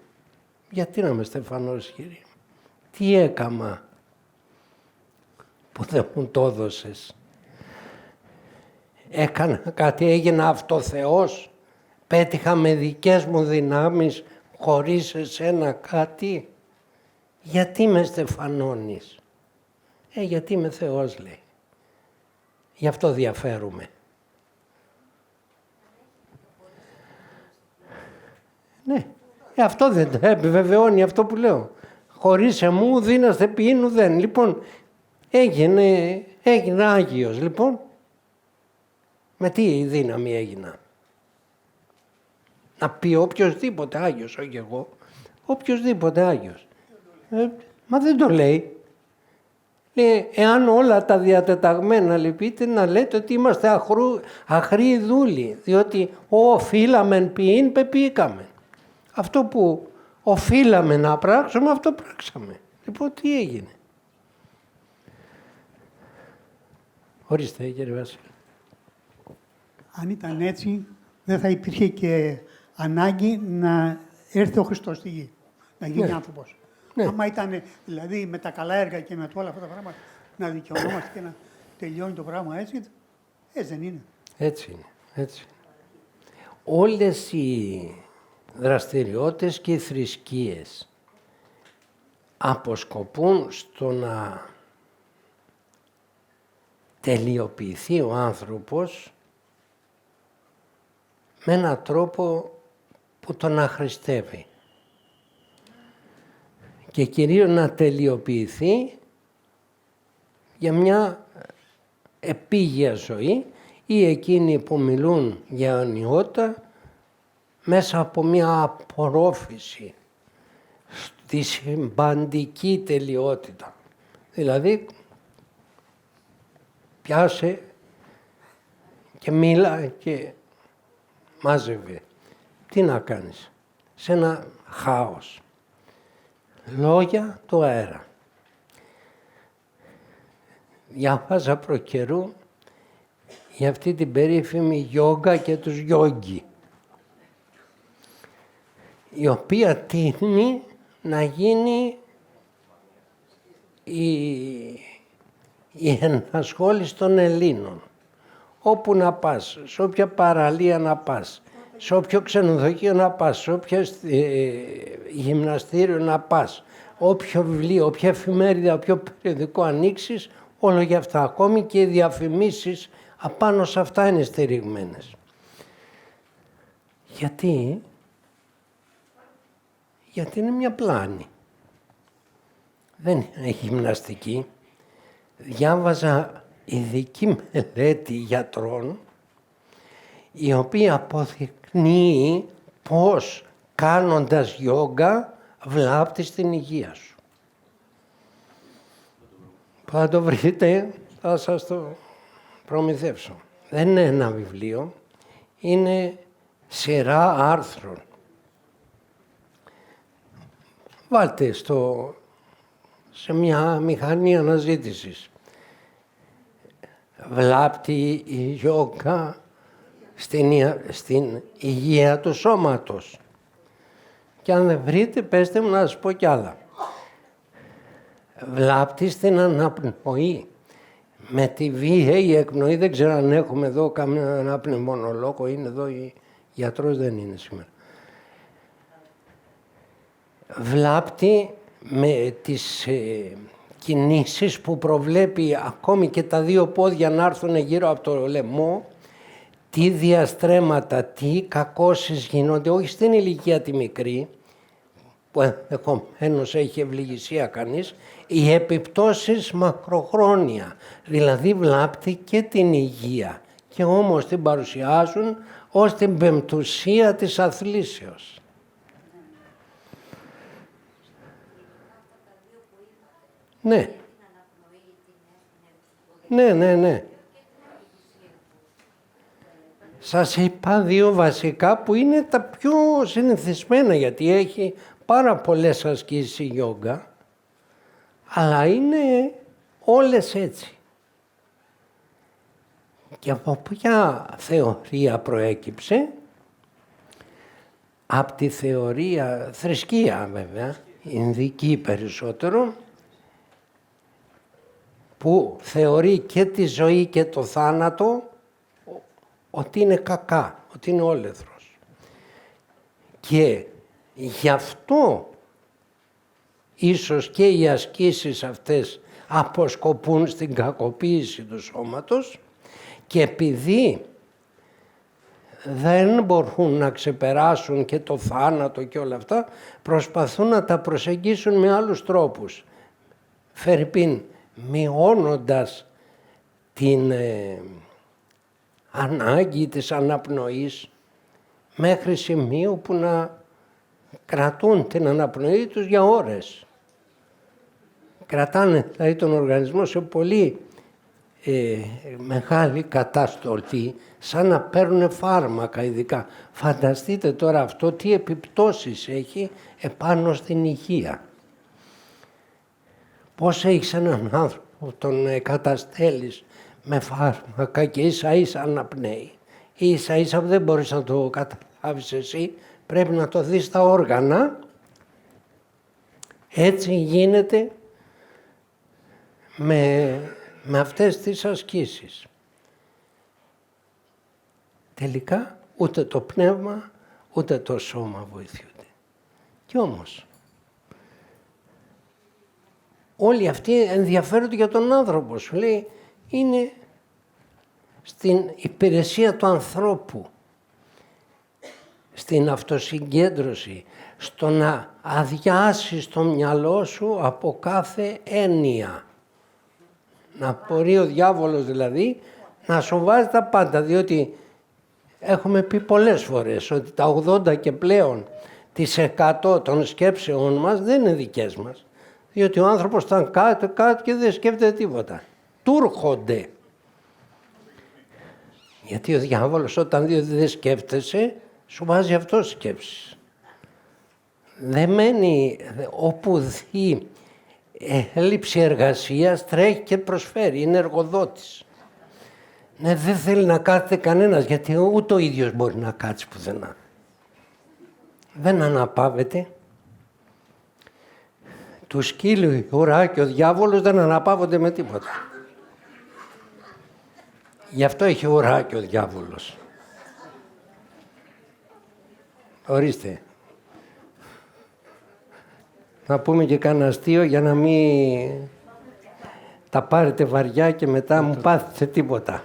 Γιατί να με στεφανώσεις, Κύριε? Τι έκαμα που δεν μου το έδωσες? Έκανα κάτι, έγινα αυτοθεός, πέτυχα με δικές μου δυνάμεις χωρίς εσένα κάτι? Γιατί με στεφανώνεις? Γιατί είμαι Θεός, λέει. Γι' αυτό διαφέρουμε. Ναι, αυτό δεν το επιβεβαιώνει αυτό που λέω. Χωρίς εμού δίναστε ποιήν ουδέν. Λοιπόν, έγινε Άγιος. Λοιπόν, με τι δύναμη έγινα? Να πει οποιοσδήποτε Άγιος, όχι εγώ, οποιοσδήποτε Άγιος. Μα δεν το λέει. Λέει, εάν όλα τα διατεταγμένα λυπείτε, να λέτε ότι είμαστε αχροί δούλοι, διότι οφείλαμεν ποιήν πεπήκαμε. Αυτό που οφείλαμε να πράξουμε, αυτό πράξαμε. Λοιπόν, τι έγινε? Ορίστε, κύριε Βασίλη. Αν ήταν έτσι, δεν θα υπήρχε και ανάγκη να έρθει ο Χριστός στη γη, να γίνει άνθρωπος. Ναι. Άμα ήταν, δηλαδή, με τα καλά έργα και με όλα αυτά τα πράγματα, να δικαιωνόμαστε και να τελειώνει το πράγμα έτσι δεν είναι. Έτσι είναι, έτσι. Όλες οι δραστηριότητες και οι θρησκείες αποσκοπούν στο να τελειοποιηθεί ο άνθρωπος με έναν τρόπο που τον αχρηστεύει. Και κυρίως να τελειοποιηθεί για μια επίγεια ζωή ή εκείνοι που μιλούν για αιωνιότητα μέσα από μια απορρόφηση στη συμπαντική τελειότητα. Δηλαδή, πιάσε και μίλα και μάζευε. Τι να κάνεις? Σε ένα χάος. Λόγια του αέρα. Διάβαζα προκαιρού για αυτή την περίφημη γιόγκα και τους γιόγκι, η οποία τείνει να γίνει η ενασχόληση των Ελλήνων. Όπου να πας, σε όποια παραλία να πας, σε όποιο ξενοδοχείο να πας, σε όποιο γυμναστήριο να πας, όποιο βιβλίο, όποια εφημερίδα, όποιο περιοδικό ανοίξεις, όλο για αυτά. Ακόμη και οι διαφημίσεις απάνω σε αυτά είναι στηριγμένες. Γιατί είναι μια πλάνη. δεν είναι γυμναστική. Διάβαζα ειδική μελέτη γιατρών, η οποία αποδεικνύει πώς κάνοντας γιόγκα βλάπτεις την υγεία σου. Θα το βρείτε, θα σας το προμηθεύσω. Δεν είναι ένα βιβλίο, είναι σειρά άρθρων. Βάλτε σε μια μηχανή αναζήτησης. Βλάπτει η γιόγκα στην υγεία του σώματος. Και αν δεν βρείτε, πέστε μου να σας πω κι άλλα. Βλάπτει στην αναπνοή. Με τη βία η εκπνοή, δεν ξέρω αν έχουμε εδώ κανένα πνευμονολόγο, είναι εδώ, γιατρός δεν είναι σήμερα. Βλάπτει με τις κινήσεις που προβλέπει ακόμη και τα δύο πόδια να έρθουν γύρω από το λαιμό, τι διαστρέμματα, τι κακώσεις γίνονται, όχι στην ηλικία τη μικρή, που ενδεχομένως έχει ευληγησία κανείς, οι επιπτώσεις μακροχρόνια, δηλαδή βλάπτει και την υγεία και όμως την παρουσιάζουν ως την πεμπτουσία της αθλήσεως. Ναι. Ναι. Σας είπα δύο βασικά που είναι τα πιο συνηθισμένα, γιατί έχει πάρα πολλές ασκήσεις η γιόγκα, αλλά είναι όλες έτσι. Και από ποια θεωρία προέκυψε? Από τη θεωρία, θρησκεία βέβαια, ινδική περισσότερο, που θεωρεί και τη ζωή και το θάνατο ότι είναι κακά, ότι είναι όλεθρος. Και γι' αυτό ίσως και οι ασκήσεις αυτές αποσκοπούν στην κακοποίηση του σώματος, και επειδή δεν μπορούν να ξεπεράσουν και το θάνατο και όλα αυτά, προσπαθούν να τα προσεγγίσουν με άλλους τρόπους. Φερρυπίν, μειώνοντας την ανάγκη της αναπνοής μέχρι σημείο που να κρατούν την αναπνοή τους για ώρες. Κρατάνε δηλαδή τον οργανισμό σε πολύ μεγάλη καταστολή, σαν να παίρνουν φάρμακα ειδικά. Φανταστείτε τώρα αυτό τι επιπτώσεις έχει επάνω στην υγεία. Πώς έχεις έναν άνθρωπο, τον καταστέλεις με φάρμακα και ίσα ίσα αναπνέει. Ίσα ίσα δεν μπορείς να το καταλάβεις εσύ, πρέπει να το δεις στα όργανα. Έτσι γίνεται με αυτές τις ασκήσεις. Τελικά ούτε το πνεύμα ούτε το σώμα βοηθούνται. Κι όμως όλοι αυτοί ενδιαφέρονται για τον άνθρωπο. Σου λέει, είναι στην υπηρεσία του ανθρώπου, στην αυτοσυγκέντρωση, στο να αδειάσεις το μυαλό σου από κάθε έννοια. Να μπορεί ο διάβολος δηλαδή να σου βάζει τα πάντα, διότι έχουμε πει πολλές φορές ότι τα 80 και πλέον τις 100 των σκέψεων μας δεν είναι δικές μας. Διότι ο άνθρωπος ήταν κάτω και δεν σκέφτεται τίποτα. Τούρχονται. Γιατί ο διάβολος όταν δει ότι δεν σκέφτεσαι, σου βάζει αυτό σκέψεις. Δεν μένει όπου δει έλλειψη εργασίας, τρέχει και προσφέρει, είναι εργοδότης. Ναι, δεν θέλει να κάθεται κανένας, γιατί ούτε ο ίδιος μπορεί να κάτσει πουθενά. Δεν αναπαύεται. Του σκύλου η ουρά και ο διάβολος δεν αναπαύονται με τίποτα. Γι' αυτό έχει ουρά και ο διάβολος. Ορίστε. Να πούμε και κανένα αστείο για να μην τα πάρετε βαριά και μετά μου πάθετε τίποτα.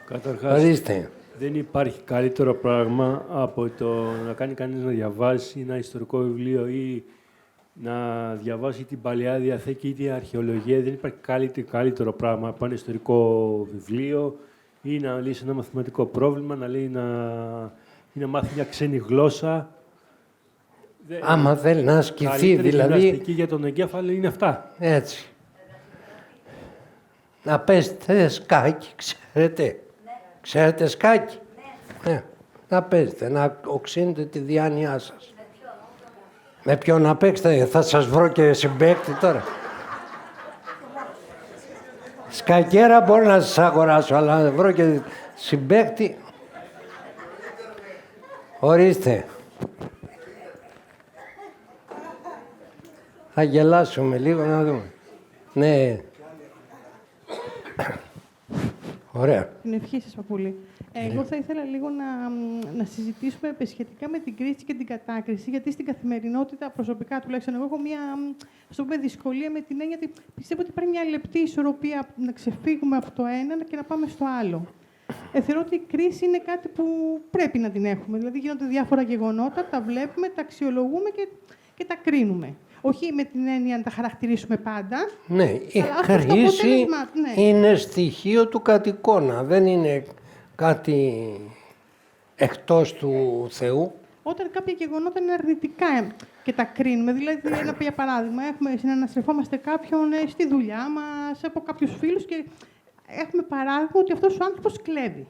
Καταρχάς, Ορίστε. δεν υπάρχει καλύτερο πράγμα από το να κάνει κανείς να διαβάσει ένα ιστορικό βιβλίο ή να διαβάσει την Παλαιά Διαθήκη ή την αρχαιολογία. Δεν υπάρχει καλύτερο πράγμα από ένα ιστορικό βιβλίο ή να λύσει ένα μαθηματικό πρόβλημα, ή να μάθει μια ξένη γλώσσα. Άμα θέλει να ασκηθεί, Καλύτερη δηλαδή. γυμναστική για τον εγκέφαλο είναι αυτά. Έτσι. Να παίζετε σκάκι, ξέρετε. Ναι. Ξέρετε σκάκι. Ναι. Να παίζετε, να οξύνετε τη διάνοιά σας. Με ποιον να παίξετε, θα σας βρω και συμπαίκτη τώρα. Σκακέρα μπορώ να σας αγοράσω, αλλά να βρω και συμπαίκτη. Ορίστε. Θα γελάσουμε λίγο να δούμε. Ναι. Ωραία. Την ευχή σας, παππούλη. Εγώ θα ήθελα λίγο να συζητήσουμε σχετικά με την κρίση και την κατάκριση, γιατί στην καθημερινότητα, προσωπικά τουλάχιστον, εγώ έχω μια δυσκολία με την έννοια ότι πιστεύω ότι υπάρχει μια λεπτή ισορροπία να ξεφύγουμε από το ένα και να πάμε στο άλλο. Θεωρώ ότι η κρίση είναι κάτι που πρέπει να την έχουμε. Δηλαδή, γίνονται διάφορα γεγονότα, τα βλέπουμε, τα αξιολογούμε και τα κρίνουμε. Όχι με την έννοια να τα χαρακτηρίσουμε πάντα. Ναι, η κρίση είναι στοιχείο του κατ' δεν είναι κάτι εκτός του Θεού. Όταν κάποια γεγονότα είναι αρνητικά και τα κρίνουμε, δηλαδή, για παράδειγμα, συναναστρεφόμαστε κάποιον στη δουλειά μας, από κάποιους φίλους και έχουμε παράδειγμα ότι αυτός ο άνθρωπος κλέβει.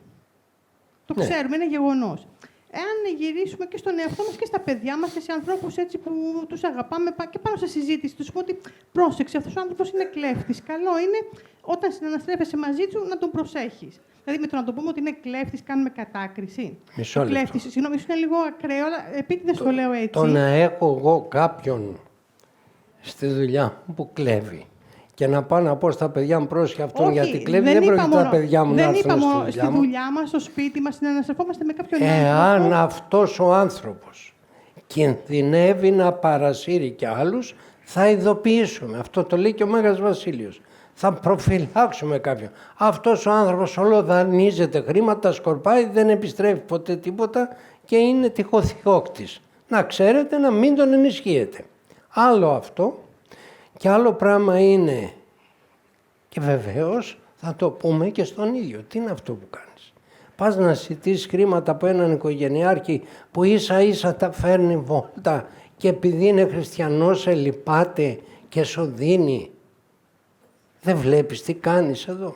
Το ξέρουμε, είναι γεγονός. Εάν γυρίσουμε και στον εαυτό μας και στα παιδιά μας και σε ανθρώπους έτσι που τους αγαπάμε και πάνω σε συζήτηση, τους πω ότι πρόσεξε, αυτός ο άνθρωπος είναι κλέφτης. Καλό είναι όταν συναναστρέφεσαι μαζί του να τον προσέχεις. Δηλαδή με το να το πούμε ότι είναι κλέφτης κάνουμε κατάκριση. Μισό λεπτό. Συγγνώμη, είναι λίγο ακραίο, αλλά επίτηδες το λέω έτσι. Το να έχω εγώ κάποιον στη δουλειά μου που κλέβει και να πάω να πω στα παιδιά μου πρόσεχε αυτόν γιατί κλέβει, δεν πρόκειται τα παιδιά μου να έρθουν στη δουλειά μας, στο σπίτι μας, να αναστρεφόμαστε με κάποιον άνθρωπο. Εάν αυτός ο άνθρωπος κινδυνεύει να παρασύρει και άλλους, θα ειδοποιήσουμε. Αυτό το λέει και ο Μέγας Βασίλειος. Θα προφυλάξουμε κάποιον. Αυτός ο άνθρωπος όλο δανείζεται χρήματα, σκορπάει, δεν επιστρέφει ποτέ τίποτα και είναι τυχοθιώκτης. Να ξέρετε να μην τον ενισχύετε. Άλλο αυτό. Και άλλο πράγμα είναι, και βεβαίως θα το πούμε και στον ίδιο, τι είναι αυτό που κάνεις. Πας να ζητήσεις χρήματα από έναν οικογενειάρχη που ίσα ίσα τα φέρνει βόλτα και επειδή είναι χριστιανός σε λυπάται και σου δίνει. Δεν βλέπεις τι κάνεις εδώ.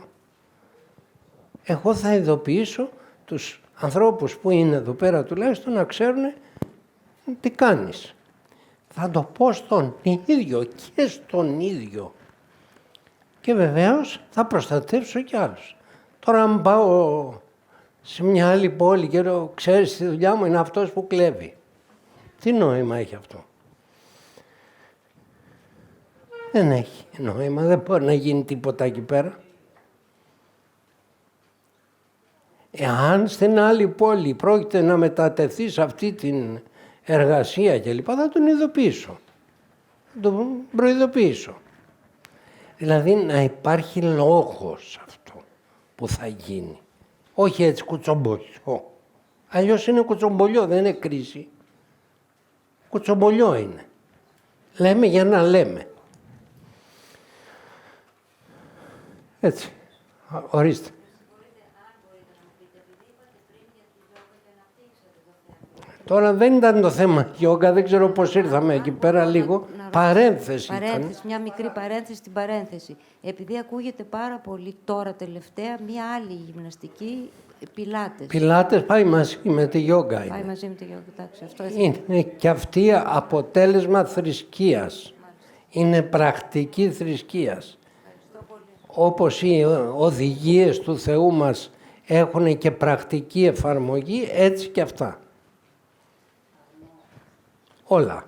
Εγώ θα ειδοποιήσω τους ανθρώπους που είναι εδώ πέρα τουλάχιστον να ξέρουν τι κάνεις. Θα το πω στον ίδιο και στον ίδιο. Και βεβαίως θα προστατεύσω κι άλλους. Τώρα αν πάω σε μια άλλη πόλη και λέω, ξέρεις τη δουλειά μου είναι αυτός που κλέβει. Τι νόημα έχει αυτό. Δεν έχει νόημα, δεν μπορεί να γίνει τίποτα εκεί πέρα. Εάν στην άλλη πόλη πρόκειται να μετατεθεί σε αυτή την εργασία κλπ. Θα τον ειδοποιήσω. Θα τον προειδοποιήσω. Δηλαδή να υπάρχει λόγος αυτό που θα γίνει. Όχι έτσι κουτσομπολιό. Αλλιώς είναι κουτσομπολιό, δεν είναι κρίση. Κουτσομπολιό είναι. Λέμε για να λέμε. Έτσι. Ορίστε. Τώρα δεν ήταν το θέμα γιόγκα, δεν ξέρω πώς ήρθαμε εκεί πέρα λίγο. Παρένθεση ήταν. Μια μικρή παρένθεση στην παρένθεση. Επειδή ακούγεται πάρα πολύ τώρα τελευταία μια άλλη γυμναστική, πιλάτες. Πιλάτες πάει μαζί με τη γιόγκα. Πάει μαζί με τη γιόγκα, εντάξει. Αυτό είναι και αυτή αποτέλεσμα θρησκείας. Είναι πρακτική θρησκείας. Όπως οι οδηγίες του Θεού μας έχουν και πρακτική εφαρμογή, έτσι και αυτά. Όλα.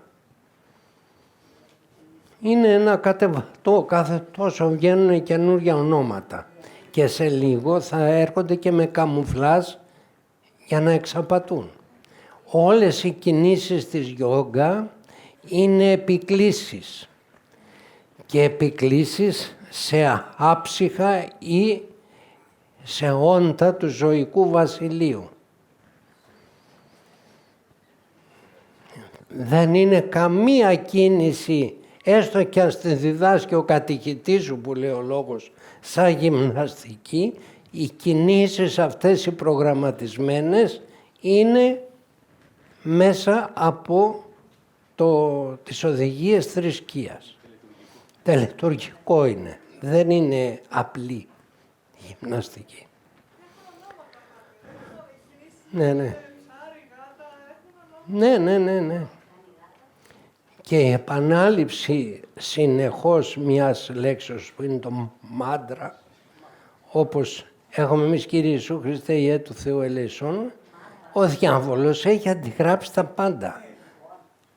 Είναι ένα κατεβατό, κάθε τόσο βγαίνουν καινούργια ονόματα και σε λίγο θα έρχονται και με καμουφλάζ για να εξαπατούν. Όλες οι κινήσεις της γιόγκα είναι επικλήσεις και επικλήσεις σε άψυχα ή σε όντα του ζωικού βασιλείου. δεν είναι καμία κίνηση, έστω και αν στη διδάσκει ο κατηχητής σου που λέει ο λόγος, σαν γυμναστική, οι κινήσεις αυτές οι προγραμματισμένες είναι μέσα από τις οδηγίες θρησκείας. Τελετουργικό είναι, δεν είναι απλή γυμναστική. Ναι, ναι. Ναι. Και η επανάληψη συνεχώς μιας λέξεως που είναι το μάντρα, όπως έχουμε εμείς Κύριε Ιησού Χριστέ Ιε του Θεού ελέησον, ο διάβολος έχει αντιγράψει τα πάντα.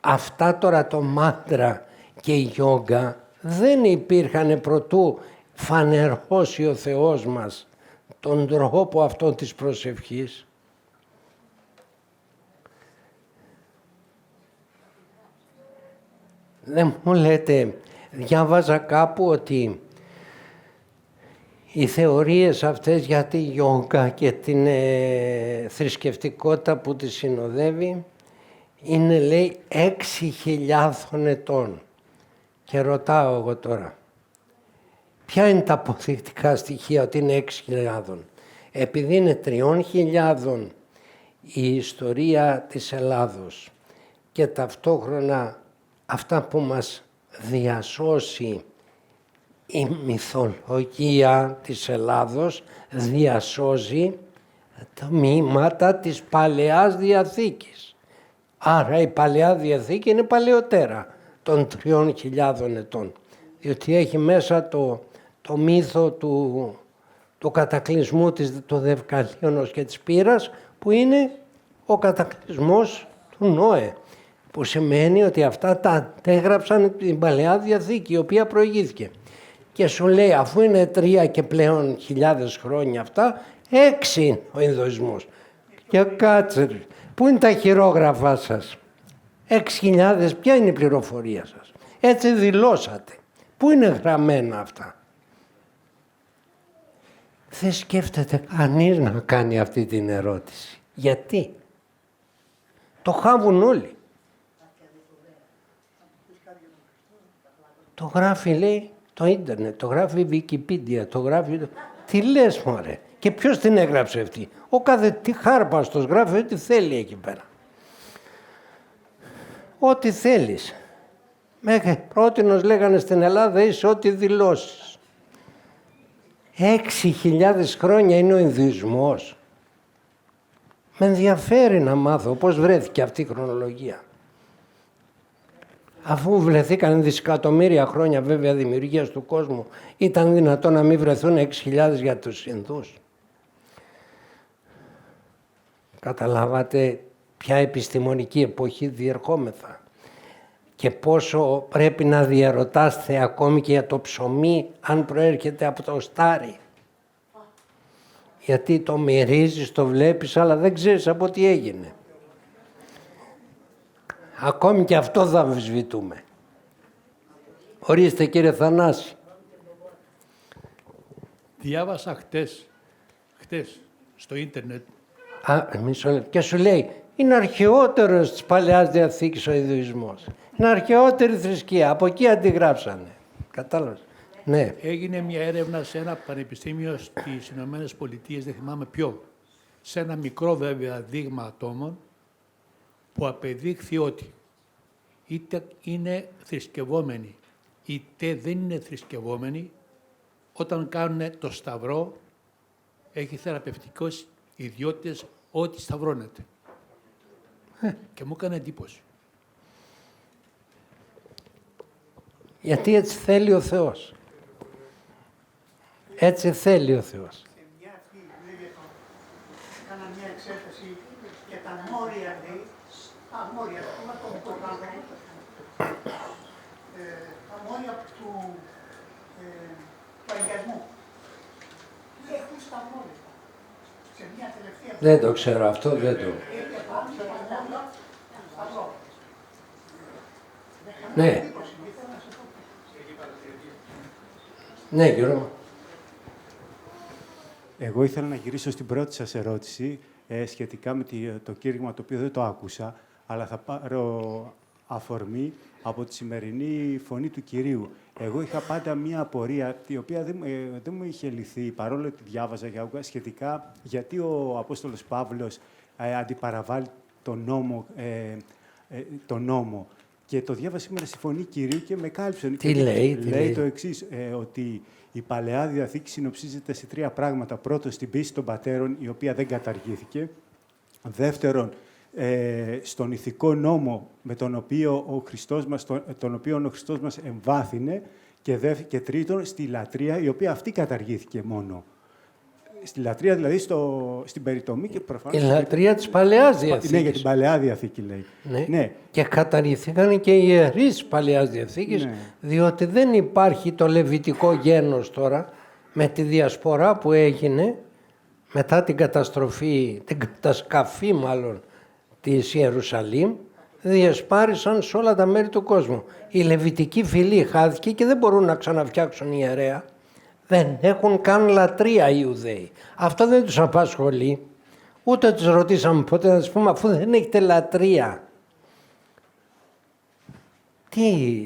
Αυτά τώρα το μάντρα και η γιόγκα δεν υπήρχαν προτού φανερώσει ο Θεός μας τον τρόπο αυτό της προσευχής. Δεν μου λέτε, διάβαζα κάπου ότι οι θεωρίες αυτές για τη γιόγκα και την θρησκευτικότητα που τη συνοδεύει είναι, λέει, 6.000 ετών. Και ρωτάω εγώ τώρα, ποια είναι τα αποδεικτικά στοιχεία ότι είναι 6.000? Επειδή είναι 3.000 η ιστορία της Ελλάδος και ταυτόχρονα αυτά που μας διασώσει η μυθολογία της Ελλάδος διασώζει τα μήματα της Παλαιάς Διαθήκης. Άρα η Παλαιά Διαθήκη είναι παλαιότερα των 3.000 ετών, διότι έχει μέσα το μύθο του κατακλυσμού του Δευκαλίωνος και της Πύρας, που είναι ο κατακλυσμός του Νόε, που σημαίνει ότι αυτά τα αντέγραψαν την Παλαιά Διαθήκη, η οποία προηγήθηκε. Και σου λέει, αφού είναι 3 και πλέον χιλιάδες χρόνια αυτά, 6 είναι ο Ινδουισμός. Και κάτσε, πού είναι τα χειρόγραφά σας? 6.000, ποια είναι η πληροφορία σας? Έτσι δηλώσατε. Πού είναι γραμμένα αυτά? Δεν σκέφτεται κανείς να κάνει αυτή την ερώτηση. Γιατί? Το χάβουν όλοι. Το γράφει, λέει, το ίντερνετ, το γράφει η Wikipedia, το γράφει... Τι λες, μωρέ? Και ποιος την έγραψε αυτή? Ο κάθε χάρπαστος γράφει ό,τι θέλει εκεί πέρα. Ό,τι θέλεις. Μέχρι πρότινος λέγανε στην Ελλάδα είσαι ό,τι δηλώσεις. 6.000 χρόνια είναι ο Ινδουισμός. Με ενδιαφέρει να μάθω πώς βρέθηκε αυτή η χρονολογία. Αφού βρεθήκαν δισεκατομμύρια χρόνια βέβαια δημιουργίας του κόσμου, ήταν δυνατόν να μην βρεθούν 6.000 για τους Ινδούς? Καταλάβατε ποια επιστημονική εποχή διερχόμεθα και πόσο πρέπει να διαρωτάστε ακόμη και για το ψωμί αν προέρχεται από το στάρι. Γιατί το μυρίζεις, το βλέπεις, αλλά δεν ξέρεις από τι έγινε. Ακόμη και αυτό θα αμφισβητούμε. Ορίστε κύριε Θανάση. Διάβασα χτες στο ίντερνετ. Μισό λεπτό. Και σου λέει, είναι αρχαιότερος της Παλαιάς Διαθήκης ο Ινδουισμός. Είναι αρχαιότερη θρησκεία. Από εκεί αντιγράψανε. Κατάλαβες? Ναι. Έγινε μια έρευνα σε ένα πανεπιστήμιο στις Ηνωμένες Πολιτείες, δεν θυμάμαι ποιο, σε ένα μικρό βέβαια δείγμα ατόμων, που απεδείχθη ότι είτε είναι θρησκευόμενοι, είτε δεν είναι θρησκευόμενοι, όταν κάνουν το σταυρό, έχει θεραπευτικές ιδιότητες ό,τι σταυρώνεται. Και μου έκανε εντύπωση. Γιατί έτσι θέλει ο Θεός. Έτσι θέλει ο Θεός. Σε μια αυτή έκανα μια εξέταση και τα μόρια, λέει, τα μόρια του αγιασμού. Έχουν στα μόρια. Σε μια τελευταία... Δεν το ξέρω αυτό, δεν το... Ναι. Ναι, Γιώργο. Εγώ ήθελα να γυρίσω στην πρώτη σας ερώτηση σχετικά με το κήρυγμα το οποίο δεν το άκουσα, αλλά θα πάρω αφορμή από τη σημερινή φωνή του Κυρίου. Εγώ είχα πάντα μία απορία, η οποία δεν μου είχε λυθεί, παρόλο ότι διάβαζα σχετικά, γιατί ο Απόστολος Παύλος αντιπαραβάλλει τον νόμο. Και το διάβασα σήμερα στη Φωνή Κυρίου και με κάλυψε. Τι λέει? Λέει το εξής, ότι η Παλαιά Διαθήκη συνοψίζεται σε 3 πράγματα. Πρώτον, στην πίστη των πατέρων, η οποία δεν καταργήθηκε. Δεύτερον, στον ηθικό νόμο με τον οποίο ο Χριστός μας εμβάθυνε. Και τρίτον, στη λατρεία, η οποία αυτή καταργήθηκε μόνο. Στη λατρεία, δηλαδή στην περιτομή και προφανώς... Η λατρεία της Παλαιάς Διαθήκης. Ναι, για την Παλαιά Διαθήκη λέει. Ναι. Και καταργηθήκαν και οι ιερείς της Παλαιάς Διαθήκης, διότι δεν υπάρχει το λεβιτικό γένος τώρα, με τη διασπορά που έγινε μετά την κατασκαφή μάλλον της Ιερουσαλήμ, διεσπάρισαν σε όλα τα μέρη του κόσμου. Η λεβιτική φυλή χάθηκε και δεν μπορούν να ξαναφτιάξουν ιερέα. Δεν έχουν καν λατρεία οι Ιουδαίοι. Αυτό δεν τους απασχολεί. Ούτε τους ρωτήσαμε ποτέ να τους πούμε, αφού δεν έχετε λατρεία.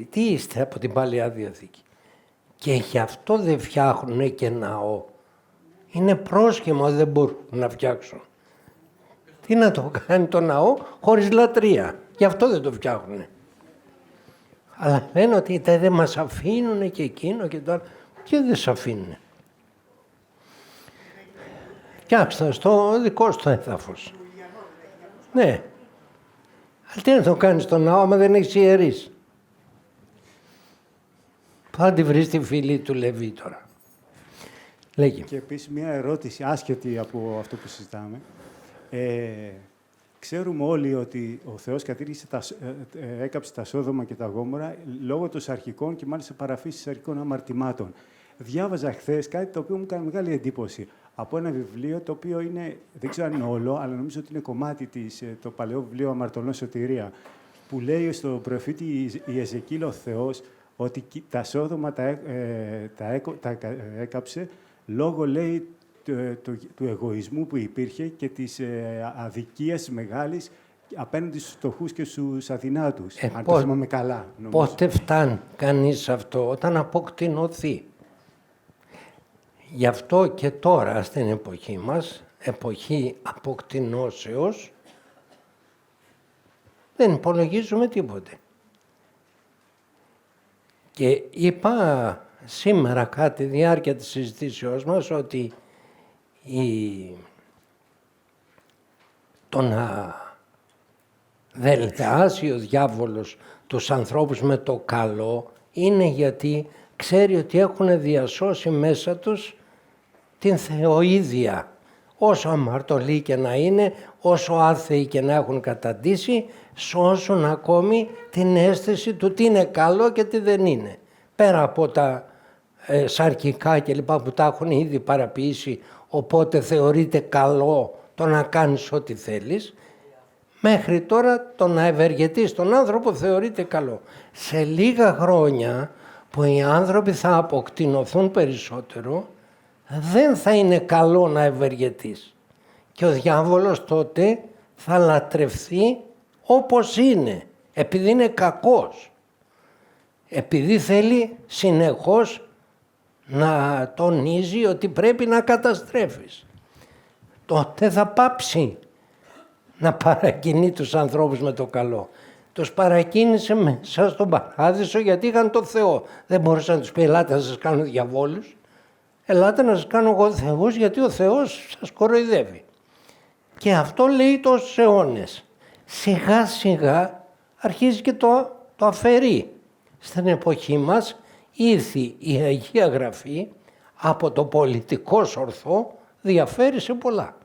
Τι είστε από την Παλαιά Διαθήκη? Και γι' αυτό δεν φτιάχνουν και ναό. Είναι πρόσχημα ότι δεν μπορούν να φτιάξουν. Τι να το κάνει το ναό χωρίς λατρεία? Γι' αυτό δεν το φτιάχνουν. Αλλά λένε ότι δεν μας αφήνουν και εκείνο και τώρα. Και δεν σε αφήνουν. Φτιάξτε στο δικό σου έδαφος. Ναι. Αλλά τι να το κάνεις στο ναό άμα δεν έχεις ιερείς? Θα τη βρεις τη φυλή του Λεβί τώρα. Λέγει. Και επίσης μια ερώτηση άσχετη από αυτό που συζητάμε. Ξέρουμε όλοι ότι ο Θεός έκαψε τα Σόδομα και τα Γόμορα λόγω των αρχικών και μάλιστα παραφύσης αρχικών αμαρτημάτων. Διάβαζα χθες κάτι το οποίο μου έκανε μεγάλη εντύπωση. Από ένα βιβλίο το οποίο είναι, δεν ξέρω αν είναι όλο, αλλά νομίζω ότι είναι κομμάτι το παλαιό βιβλίο Αμαρτωλών Σωτηρία, που λέει στον προφήτη Ιεζεκήλ ο Θεός ότι τα Σόδομα τα έκαψε λόγω, λέει, του εγωισμού που υπήρχε και της αδικίας μεγάλης απέναντι στους φτωχούς και στους αδυνάτους. Αν το θυμάμαι καλά. Νομίζω. Πότε φτάνει κανείς αυτό? Όταν αποκτηνωθεί. Γι' αυτό και τώρα στην εποχή μας, εποχή αποκτηνώσεως, δεν υπολογίζουμε τίποτε. Και είπα σήμερα κάτι διάρκεια της συζητήσεώς μας ότι το να δελεάσει ο διάβολος τους ανθρώπους με το καλό είναι γιατί ξέρει ότι έχουν διασώσει μέσα τους την θεοίδια. Όσο αμαρτωλοί και να είναι, όσο άθεοι και να έχουν καταντήσει, σώσουν ακόμη την αίσθηση του τι είναι καλό και τι δεν είναι. Πέρα από τα σαρκικά και λοιπά που τα έχουν ήδη παραποιήσει, οπότε θεωρείται καλό το να κάνεις ό,τι θέλεις, μέχρι τώρα το να ευεργετείς τον άνθρωπο θεωρείται καλό. Σε λίγα χρόνια που οι άνθρωποι θα αποκτηνωθούν περισσότερο, δεν θα είναι καλό να ευεργετείς. Και ο διάβολος τότε θα λατρευθεί όπως είναι, επειδή είναι κακός. Επειδή θέλει συνεχώς να τονίζει ότι πρέπει να καταστρέφεις. Τότε θα πάψει να παρακινεί τους ανθρώπους με το καλό. Τους παρακίνησε μέσα στον παράδεισο γιατί είχαν το Θεό. Δεν μπορούσε να τους πει ελάτε να σας κάνω διαβόλους. Ελάτε να σας κάνω εγώ Θεούς γιατί ο Θεός σας κοροϊδεύει. Και αυτό λέει τόσους αιώνες. Σιγά σιγά αρχίζει και το αφαιρεί. Στην εποχή μας ήρθε η Αγία Γραφή από το πολιτικό ορθό διαφέρει σε πολλά.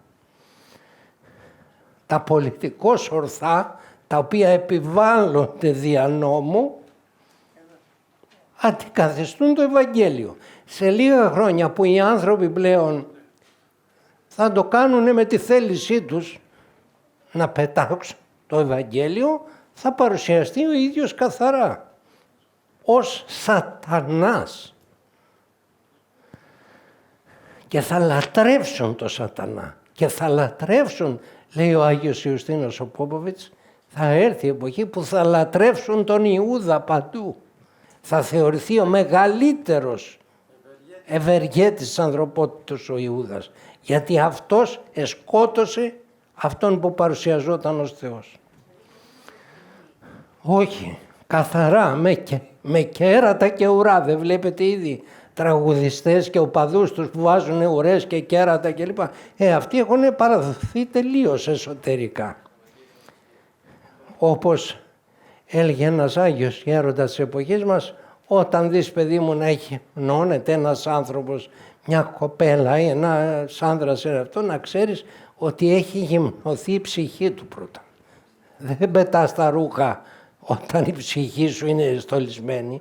Τα πολιτικό ορθά τα οποία επιβάλλονται δια νόμου αντικαθιστούν το Ευαγγέλιο. Σε λίγα χρόνια που οι άνθρωποι πλέον θα το κάνουν με τη θέλησή τους να πετάξουν το Ευαγγέλιο, θα παρουσιαστεί ο ίδιος καθαρά ως σατανάς και θα λατρεύσουν το σατανά και θα λατρεύσουν, λέει ο Άγιος Ιουστίνος ο Πόποβιτς, Θα έρθει η εποχή που θα λατρεύσουν τον Ιούδα παντού. Θα θεωρηθεί ο μεγαλύτερος ευεργέτης της ανθρωπότητας ο Ιούδας. Γιατί αυτός εσκότωσε αυτόν που παρουσιαζόταν ως Θεός. Όχι, καθαρά, με κέρατα και ουρά. Δεν βλέπετε ήδη τραγουδιστές και οπαδούς τους που βάζουν ουρές και κέρατα κλπ. Αυτοί έχουν παραδοθεί τελείως εσωτερικά. Όπως έλεγε ένας Άγιος γέροντας της εποχής μας, όταν δεις παιδί μου να έχει νώνεται ένας άνθρωπος, μια κοπέλα ή ένας άνδρας αυτό, να ξέρεις ότι έχει γυμνωθεί η ψυχή του πρώτα. Δεν πετάς τα ρούχα όταν η ψυχή σου είναι στολισμένη.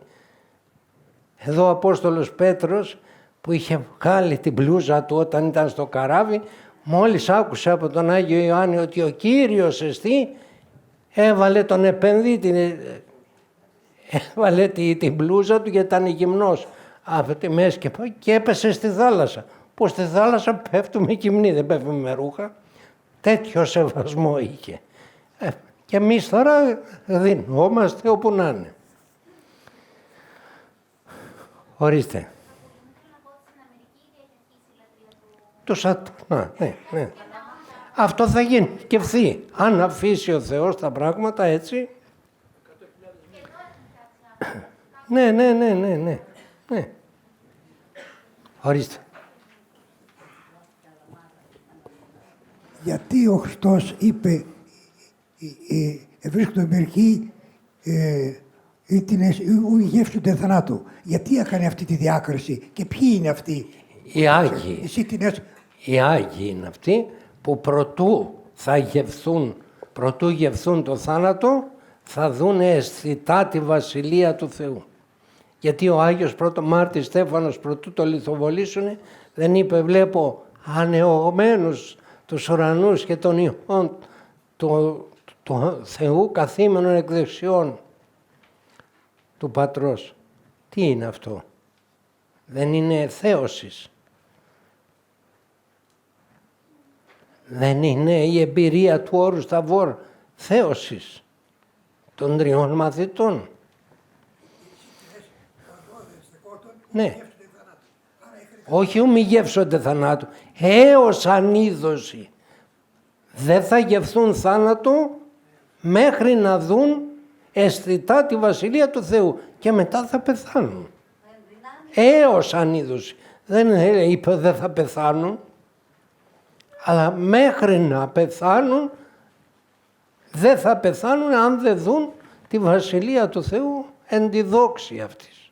Εδώ ο Απόστολος Πέτρος που είχε βγάλει την μπλούζα του όταν ήταν στο καράβι, μόλις άκουσε από τον Άγιο Ιωάννη ότι ο Κύριος εστί, έβαλε τον επενδύτη, έβαλε την μπλούζα του γιατί ήταν γυμνός από τη μέση και έπεσε στη θάλασσα. Που στη θάλασσα πέφτουμε γυμνοί, δεν πέφτουμε με ρούχα. Τέτοιο σεβασμό είχε. Και εμείς τώρα δινόμαστε όπου να είναι. Ορίστε. Του Σατανά, ναι. Αυτό θα γενικευθεί. Αν αφήσει ο Θεός τα πράγματα έτσι. Ναι. Ορίστε. Γιατί ο Χριστός είπε ευρίσκονται μερικοί ή γεύσονται θανάτου. Γιατί έκανε αυτή τη διάκριση και ποιοι είναι αυτοί? Οι Άγιοι. Εσύ την Οι Άγιοι είναι αυτοί που προτού γευθούν το θάνατο, θα δουν αισθητά τη Βασιλεία του Θεού. Γιατί ο Άγιος πρώτο Μάρτης Στέφανος προτού το λιθοβολήσουνε, δεν είπε βλέπω ανεωμένους τους ουρανούς και των ιών του Θεού καθήμενων εκ δεξιών του Πατρός. Τι είναι αυτό? Δεν είναι θέωσης. Δεν είναι η εμπειρία του όρου Σταβόρ θέωσης των τριών μαθητών. Ναι. Όχι μη γεύσονται θανάτου. Έως ανίδωση. Δεν θα γευθούν θάνατο μέχρι να δουν αισθητά τη Βασιλεία του Θεού. Και μετά θα πεθάνουν. Έως ανίδωση. Δεν είπε δεν θα πεθάνουν. Αλλά μέχρι να πεθάνουν, δεν θα πεθάνουν αν δεν δουν τη Βασιλεία του Θεού εν τη δόξη αυτής.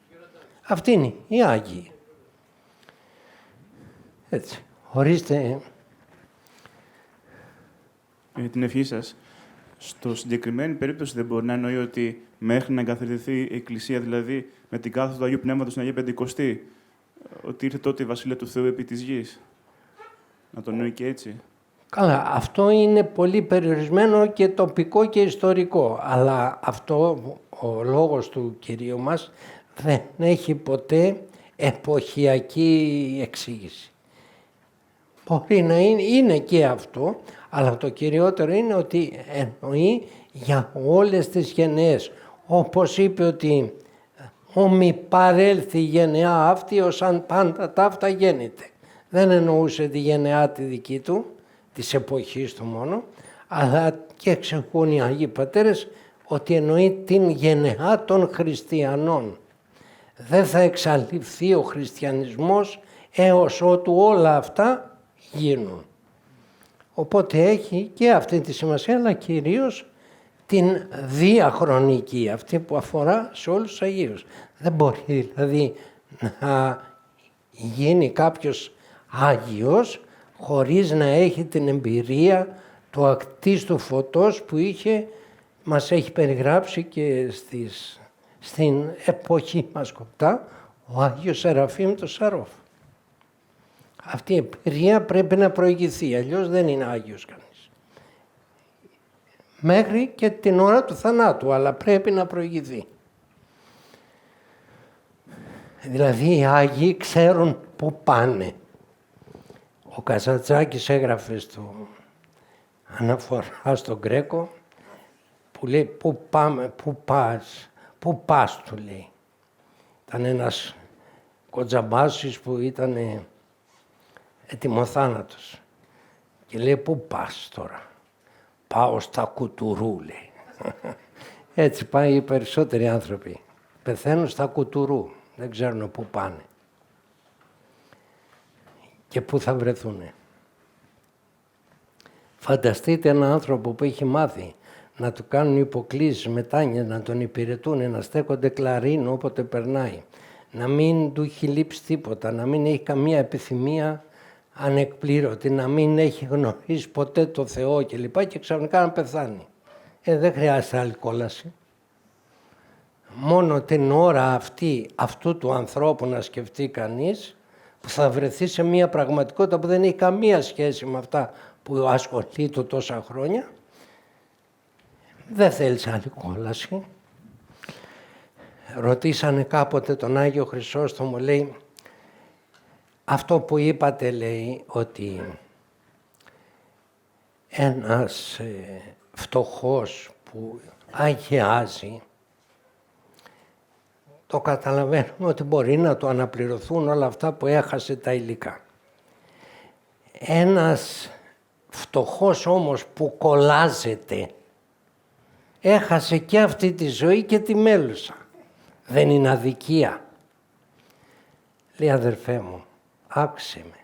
Αυτή είναι οι Άγιοι. Έτσι, ορίστε. Την ευχή σας. Στο συγκεκριμένη περίπτωση δεν μπορεί να εννοεί ότι μέχρι να εγκαθιδρυθεί η Εκκλησία, δηλαδή με την κάθοδο του Αγίου Πνεύματος στην Αγία Πεντηκοστή, ότι ήρθε τότε η Βασιλεία του Θεού επί της γης. Να το εννοεί και έτσι. Καλά, αυτό είναι πολύ περιορισμένο και τοπικό και ιστορικό. Αλλά αυτό, ο λόγος του Κυρίου μας, δεν έχει ποτέ εποχιακή εξήγηση. Μπορεί να είναι και αυτό, αλλά το κυριότερο είναι ότι εννοεί για όλες τις γενναίες. Όπως είπε ότι «Όμοι παρέλθει η γενεά αυτή, ως αν πάντα ταύτα γέννηται». Δεν εννοούσε τη γενεά τη δική του, της εποχής του μόνο, αλλά και εξηγούν οι Άγιοι Πατέρες ότι εννοεί την γενεά των χριστιανών. Δεν θα εξαλειφθεί ο χριστιανισμός έως ότου όλα αυτά γίνουν. Οπότε έχει και αυτή τη σημασία, αλλά κυρίως την διαχρονική, αυτή που αφορά σε όλους τους Αγίους. Δεν μπορεί δηλαδή να γίνει κάποιος Άγιος χωρίς να έχει την εμπειρία του ακτίστου φωτός που μας έχει περιγράψει και στην εποχή μας κοντά ο Άγιος Σεραφείμ το Σαρόφ. Αυτή η εμπειρία πρέπει να προηγηθεί, αλλιώς δεν είναι Άγιος κανείς. Μέχρι και την ώρα του θανάτου, αλλά πρέπει να προηγηθεί. Δηλαδή οι Άγιοι ξέρουν πού πάνε. Ο Καζαντζάκης έγραφε αναφορά στον Γκρέκο που λέει «Πού πάμε, πού πας, πού πας» του λέει. Ήταν ένας κοτζαμπάσης που ήταν ετοιμοθάνατος. Και λέει «Πού πας τώρα?» «Πάω στα Κουτουρού», λέει. Έτσι πάει οι περισσότεροι άνθρωποι. Πεθαίνουν στα Κουτουρού, δεν ξέρουν πού πάνε και πού θα βρεθούνε. Φανταστείτε έναν άνθρωπο που έχει μάθει να του κάνουν υποκλήσεις, μετάνοιες, να τον υπηρετούν, να στέκονται κλαρίνο όποτε περνάει, να μην του έχει λείψει τίποτα, να μην έχει καμία επιθυμία ανεκπλήρωτη, να μην έχει γνωρίσει ποτέ το Θεό κλπ. Και ξαφνικά να πεθάνει. Δεν χρειάζεται άλλη κόλαση. Μόνο την ώρα αυτή, αυτού του ανθρώπου να σκεφτεί κανείς, που θα βρεθεί σε μια πραγματικότητα που δεν έχει καμία σχέση με αυτά που ασχολείται τόσα χρόνια, δεν θέλεις άλλη κόλαση. Ρωτήσανε κάποτε τον Άγιο Χρυσόστομο, λέει, αυτό που είπατε, λέει, ότι ένας φτωχός που αγιάζει, το καταλαβαίνουμε ότι μπορεί να το αναπληρωθούν όλα αυτά που έχασε τα υλικά. Ένας φτωχός όμως που κολλάζεται, έχασε και αυτή τη ζωή και τη μέλουσα. Δεν είναι αδικία? Λέει, αδερφέ μου, άκουσε με.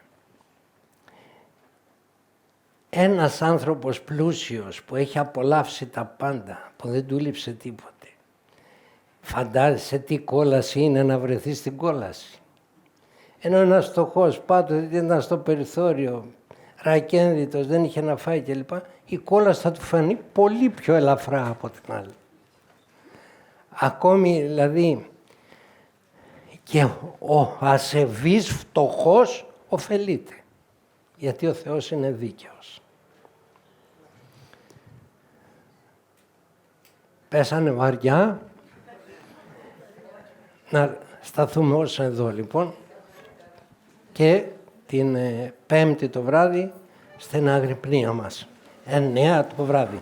Ένας άνθρωπος πλούσιος που έχει απολαύσει τα πάντα, που δεν του λείψε τίποτε, φαντάζεσαι τι κόλαση είναι να βρεθεί στην κόλαση. Ενώ ένας φτωχός πάντοτε ήταν στο περιθώριο, ρακένδυτος, δεν είχε να φάει κλπ. Η κόλαση θα του φανεί πολύ πιο ελαφρά από την άλλη. Ακόμη δηλαδή και ο ασεβής φτωχός ωφελείται, γιατί ο Θεός είναι δίκαιος. Πέσανε βαριά. Να σταθούμε όσο εδώ λοιπόν και την Πέμπτη το βράδυ στην αγρυπνία μας, 9 το βράδυ.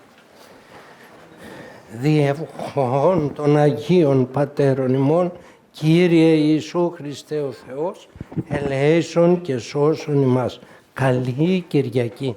Διευχών των Αγίων Πατέρων ημών, Κύριε Ιησού Χριστέ ο Θεός, ελέησον και σώσον ημάς. Καλή Κυριακή.